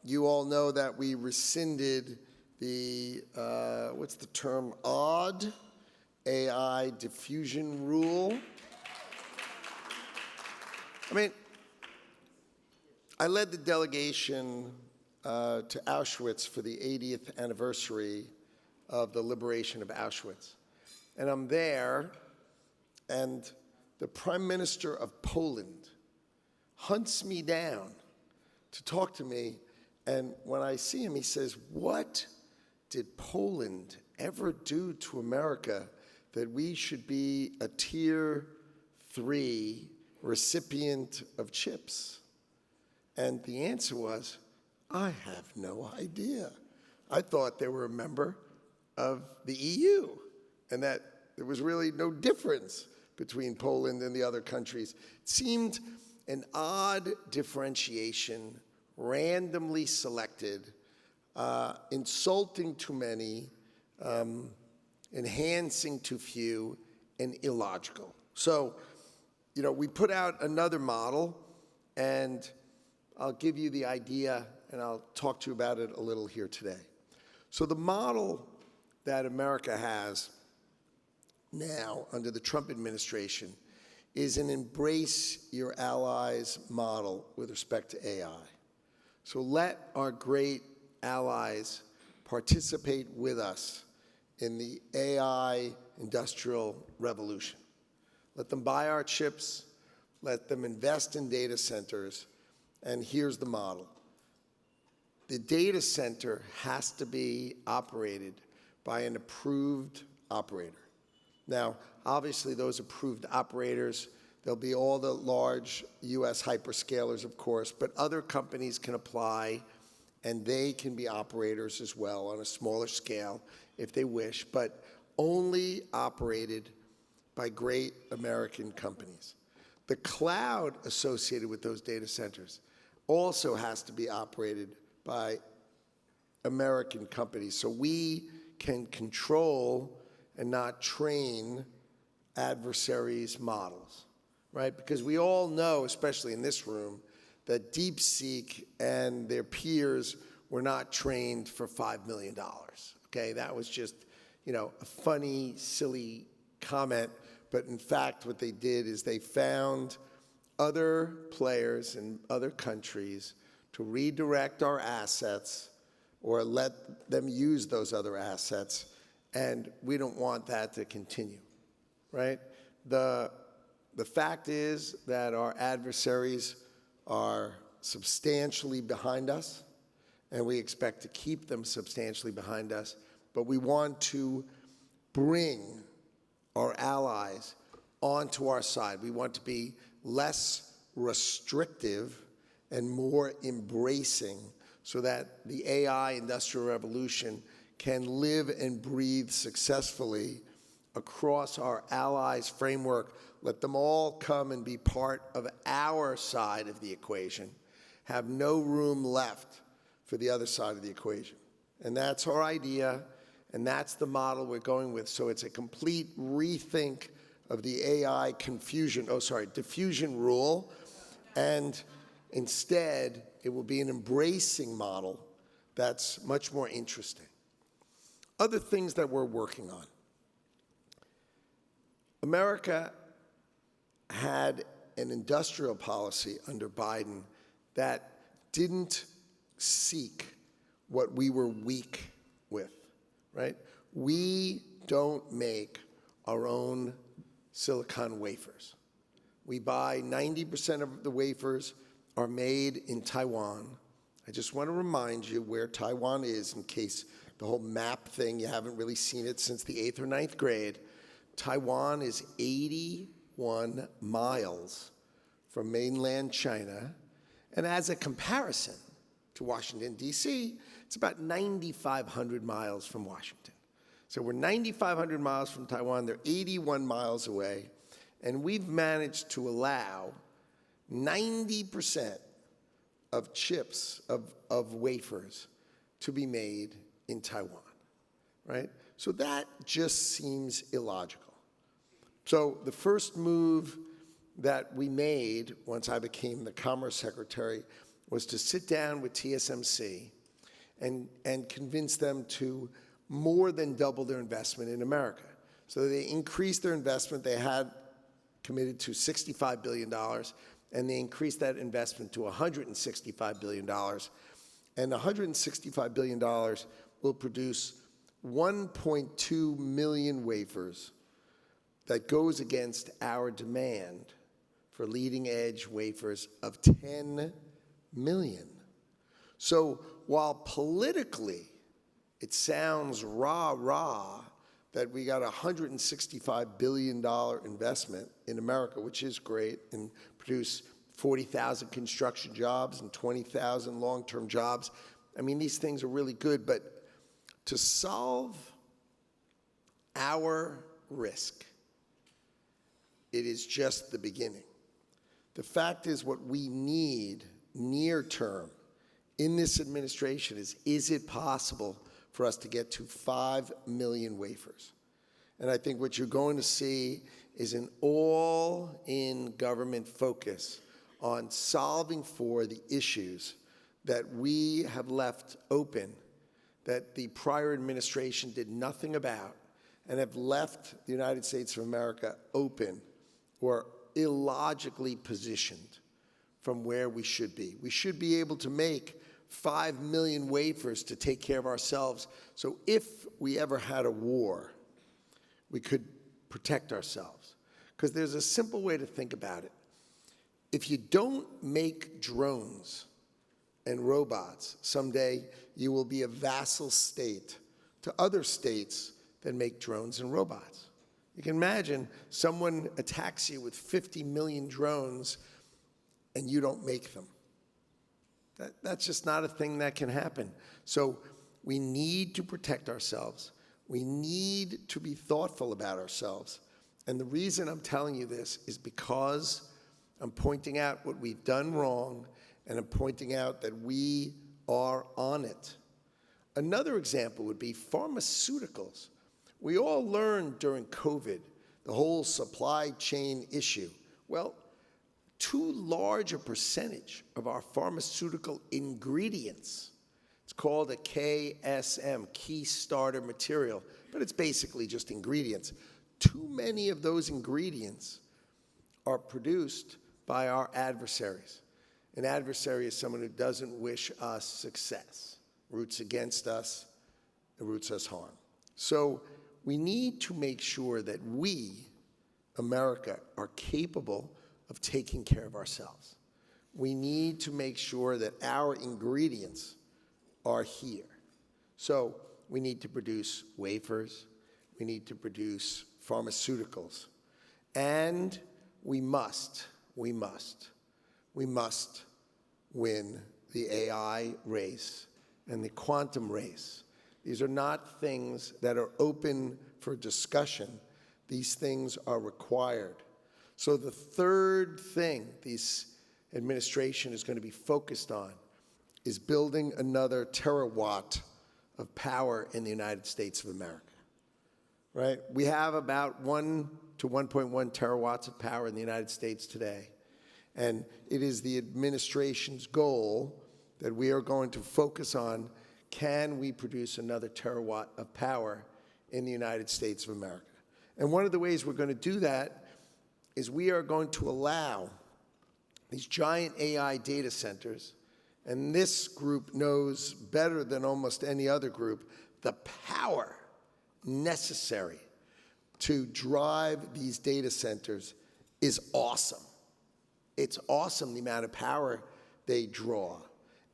You all know that we rescinded the, what's the term, odd AI diffusion rule. I mean, I led the delegation to Auschwitz for the 80th anniversary of the liberation of Auschwitz. And I'm there, and the Prime Minister of Poland hunts me down to talk to me, and when I see him, he says, "What did Poland ever do to America that we should be a Tier 3 recipient of chips?" And the answer was, "I have no idea. I thought they were a member of the EU, and that there was really no difference between Poland and the other countries." It seemed an odd differentiation, randomly selected, insulting to many, enhancing to few, and illogical. So, we put out another model, and I'll give you the idea, and I'll talk to you about it a little here today. So the model that America has now under the Trump administration is an embrace your allies model with respect to AI. So let our great allies participate with us in the AI industrial revolution. Let them buy our chips, let them invest in data centers, and here's the model. The data center has to be operated by an approved operator. Now, obviously, those approved operators, there'll be all the large US hyperscalers, of course, but other companies can apply, and they can be operators as well on a smaller scale if they wish, but only operated by great American companies. The cloud associated with those data centers also has to be operated by American companies, so we can control and not train adversaries' models, right? Because we all know, especially in this room, that DeepSeek and their peers were not trained for $5 million, okay? That was just, a funny, silly comment, but in fact what they did is they found other players in other countries to redirect our assets or let them use those other assets, and we don't want that to continue, right? The fact is that our adversaries are substantially behind us, and we expect to keep them substantially behind us, but we want to bring our allies onto our side. We want to be less restrictive and more embracing so that the AI industrial revolution can live and breathe successfully across our allies' framework. Let them all come and be part of our side of the equation. Have no room left for the other side of the equation. And that's our idea, and that's the model we're going with. So it's a complete rethink of the AI diffusion rule, and instead it will be an embracing model that's much more interesting. Other things that we're working on. America had an industrial policy under Biden that didn't seek what we were weak with, right? We don't make our own silicon wafers. We buy 90% of the wafers are made in Taiwan. I just want to remind you where Taiwan is in case the whole map thing, you haven't really seen it since the 8th or 9th grade. Taiwan is 81 miles from mainland China. And as a comparison to Washington, D.C., it's about 9,500 miles from Washington. So we're 9,500 miles from Taiwan. They're 81 miles away. And we've managed to allow 90% of chips, of wafers, to be made in Taiwan, right? So that just seems illogical. So the first move that we made once I became the Commerce Secretary was to sit down with TSMC and convince them to more than double their investment in America. So they increased their investment. They had committed to $65 billion, and they increased that investment to $165 billion. And $165 billion will produce 1.2 million wafers that goes against our demand for leading-edge wafers of 10 million. So while politically it sounds rah-rah that we got a $165 billion investment in America, which is great, and produce 40,000 construction jobs and 20,000 long-term jobs. I mean, these things are really good, but to solve our risk, it is just the beginning. The fact is, what we need near term in this administration is it possible for us to get to 5 million wafers? And I think what you're going to see is an all-in government focus on solving for the issues that we have left open, that the prior administration did nothing about, and have left the United States of America open or illogically positioned from where we should be. We should be able to make 5 million wafers to take care of ourselves. So if we ever had a war, we could protect ourselves. Because there's a simple way to think about it. If you don't make drones and robots, someday you will be a vassal state to other states that make drones and robots. You can imagine someone attacks you with 50 million drones and you don't make them. That's just not a thing that can happen. So we need to protect ourselves. We need to be thoughtful about ourselves. And the reason I'm telling you this is because I'm pointing out what we've done wrong, and I'm pointing out that we are on it. Another example would be pharmaceuticals. We all learned during COVID the whole supply chain issue. Well, too large a percentage of our pharmaceutical ingredients, it's called a KSM, key starter material, but it's basically just ingredients. Too many of those ingredients are produced by our adversaries. An adversary is someone who doesn't wish us success, roots against us, and roots us harm. So we need to make sure that we, America, are capable of taking care of ourselves. We need to make sure that our ingredients are here. So we need to produce wafers, we need to produce pharmaceuticals, and we must win the AI race and the quantum race. These are not things that are open for discussion. These things are required. So the third thing this administration is going to be focused on is building another terawatt of power in the United States of America, right? We have about 1 to 1.1 terawatts of power in the United States today. And it is the administration's goal that we are going to focus on, can we produce another terawatt of power in the United States of America? And one of the ways we're going to do that is we are going to allow these giant AI data centers and this group knows better than almost any other group, the power necessary to drive these data centers is awesome. It's awesome the amount of power they draw.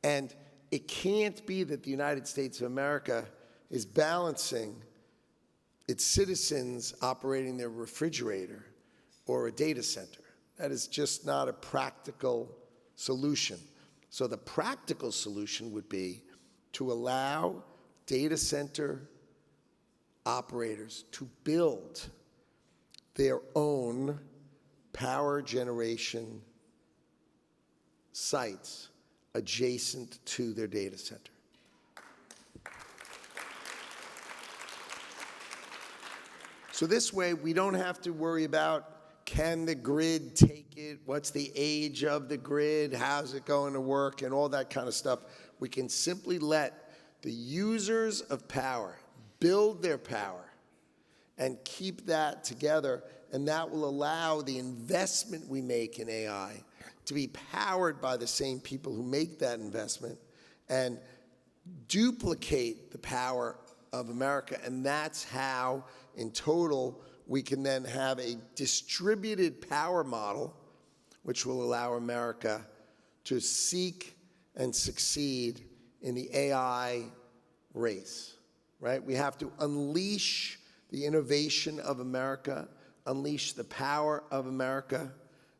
And it can't be that the United States of America is balancing its citizens operating their refrigerator or a data center. That is just not a practical solution. So the practical solution would be to allow data center operators to build their own power generation sites adjacent to their data center. So this way, we don't have to worry about, can the grid take it? What's the age of the grid? How's it going to work? And all that kind of stuff. We can simply let the users of power build their power and keep that together, and that will allow the investment we make in AI to be powered by the same people who make that investment and duplicate the power of America. And that's how, in total, we can then have a distributed power model which will allow America to seek and succeed in the AI race, right? We have to unleash the innovation of America, unleash the power of America,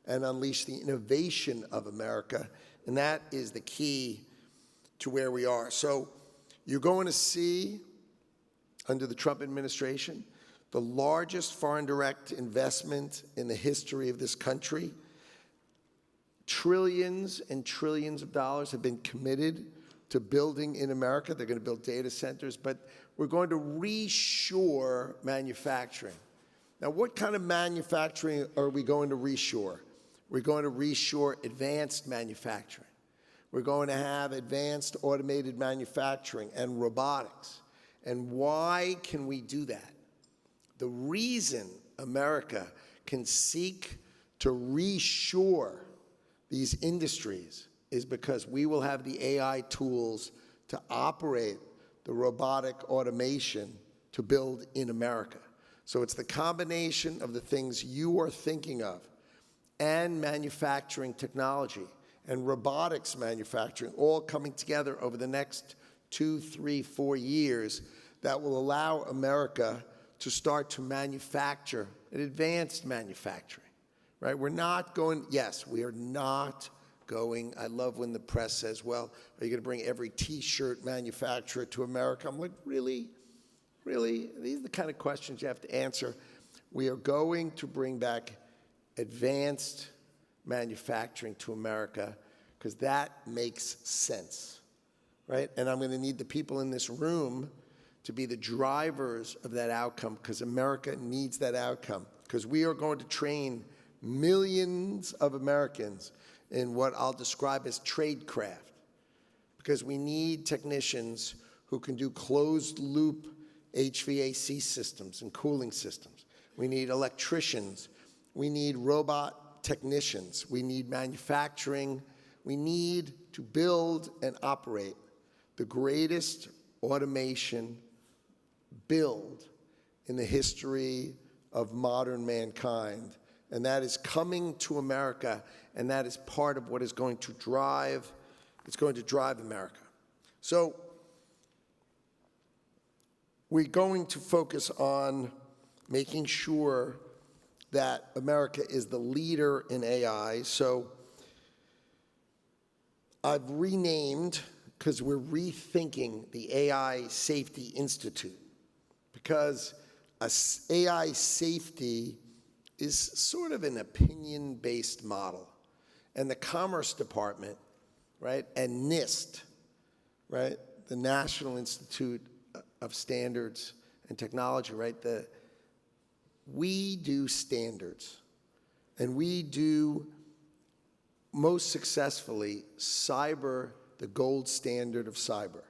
and unleash the innovation of America. And that is the key to where we are. So you're going to see, under the Trump administration, the largest foreign direct investment in the history of this country. Trillions and trillions of dollars have been committed to building in America. They're going to build data centers, but we're going to reshore manufacturing. Now, what kind of manufacturing are we going to reshore? We're going to reshore advanced manufacturing. We're going to have advanced automated manufacturing and robotics. And why can we do that? The reason America can seek to reshore these industries is because we will have the AI tools to operate the robotic automation to build in America. So it's the combination of the things you are thinking of and manufacturing technology and robotics manufacturing all coming together over the next 2, 3, 4 years that will allow America to start to manufacture an advanced manufacturing, right? We're not going, yes, we are not going, I love when the press says, well, are you going to bring every T-shirt manufacturer to America? I'm like, really? Really? These are the kind of questions you have to answer. We are going to bring back advanced manufacturing to America because that makes sense, right? And I'm going to need the people in this room to be the drivers of that outcome because America needs that outcome because we are going to train millions of Americans in what I'll describe as tradecraft because we need technicians who can do closed-loop HVAC systems and cooling systems. We need electricians. We need robot technicians. We need manufacturing. We need to build and operate the greatest automation build in the history of modern mankind. And that is coming to America, and that is part of what is going to drive, it's going to drive America. So we're going to focus on making sure that America is the leader in AI. So I've renamed, because we're rethinking the AI Safety Institute, because AI safety is sort of an opinion-based model. And the Commerce Department, right, and NIST, right, the National Institute of Standards and Technology, right, we do standards. And we do, most successfully, cyber, the gold standard of cyber.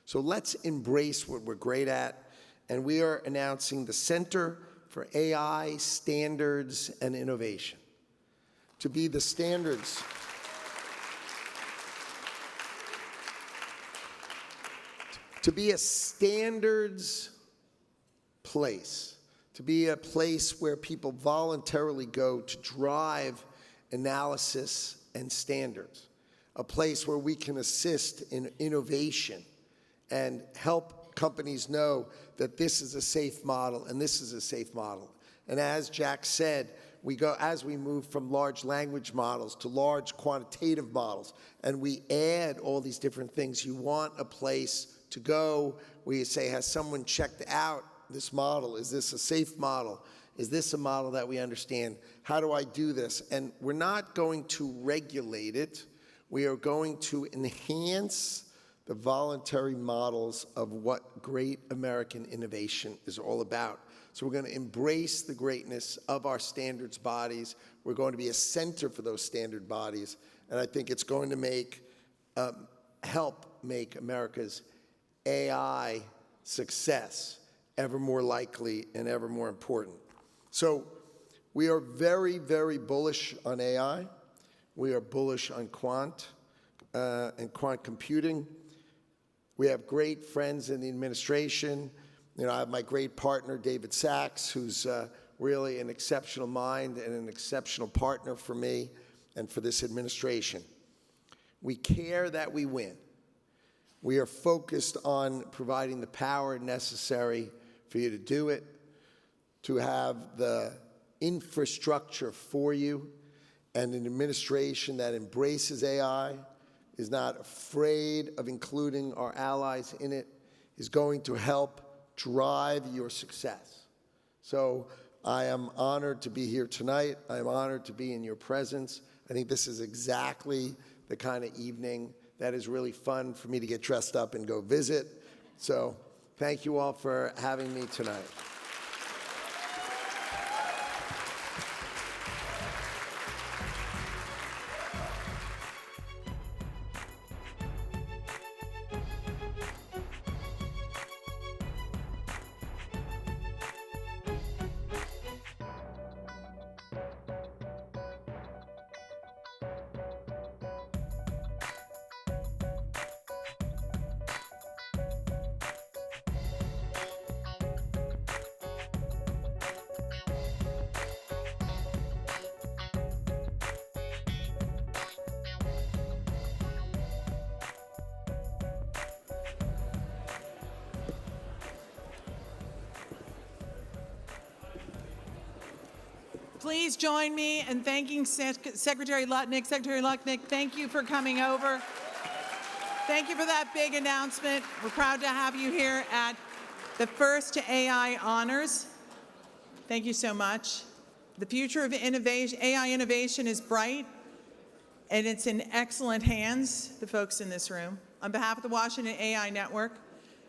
So let's embrace what we're great at. And we are announcing the Center for AI Standards and Innovation to be the standards. to be a standards place, to be a place where people voluntarily go to drive analysis and standards, a place where we can assist in innovation and help companies know that this is a safe model and this is a safe model. And as Jack said, as we move from large language models to large quantitative models, and we add all these different things, you want a place to go where you say, has someone checked out this model? Is this a safe model? Is this a model that we understand? How do I do this? And we're not going to regulate it. We are going to enhance the voluntary models of what great American innovation is all about. So we're going to embrace the greatness of our standards bodies. We're going to be a center for those standard bodies. And I think it's going to help make America's AI success ever more likely and ever more important. So we are very, very bullish on AI. We are bullish on quant and quant computing. We have great friends in the administration. I have my great partner, David Sachs, who's really an exceptional mind and an exceptional partner for me and for this administration. We care that we win. We are focused on providing the power necessary for you to do it, to have the infrastructure for you, and an administration that embraces AI, is not afraid of including our allies in it, is going to help drive your success. So I am honored to be here tonight. I am honored to be in your presence. I think this is exactly the kind of evening that is really fun for me to get dressed up and go visit. So thank you all for having me tonight. Please join me in thanking Secretary Lutnick. Secretary Lutnick, thank you for coming over. Thank you for that big announcement. We're proud to have you here at the first AI Honors. Thank you so much. The future of innovation, AI innovation is bright, and it's in excellent hands, the folks in this room. On behalf of the Washington AI Network,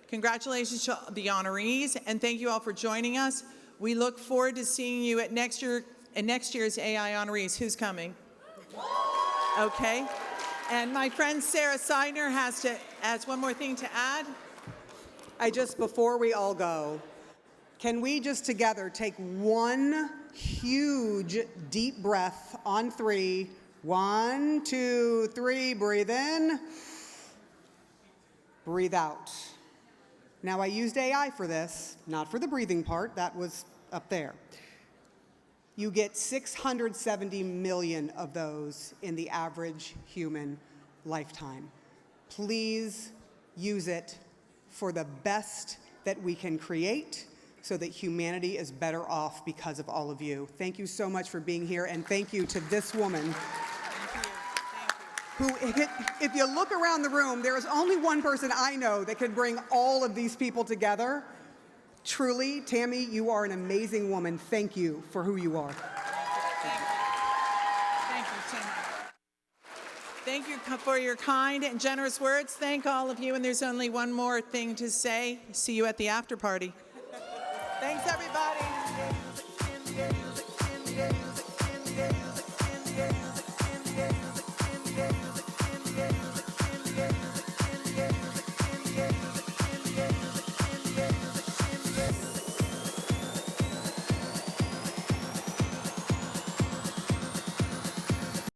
congratulations to the honorees, and thank you all for joining us. We look forward to seeing you at next year's AI honorees. Who's coming? Okay. And my friend Sarah Seidner has one more thing to add. Before we all go, can we just together take one huge deep breath on 3? 1, 2, 3, breathe in. Breathe out. Now, I used AI for this, not for the breathing part. That was up there. You get 670 million of those in the average human lifetime. Please use it for the best that we can create so that humanity is better off because of all of you. Thank you so much for being here, and thank you to this woman who, if you look around the room, there is only one person I know that could bring all of these people together. Truly, Tammy, you are an amazing woman. Thank you for who you are. Thank you so much. Thank you for your kind and generous words. Thank all of you, and there's only one more thing to say. See you at the after party. Thanks, everybody.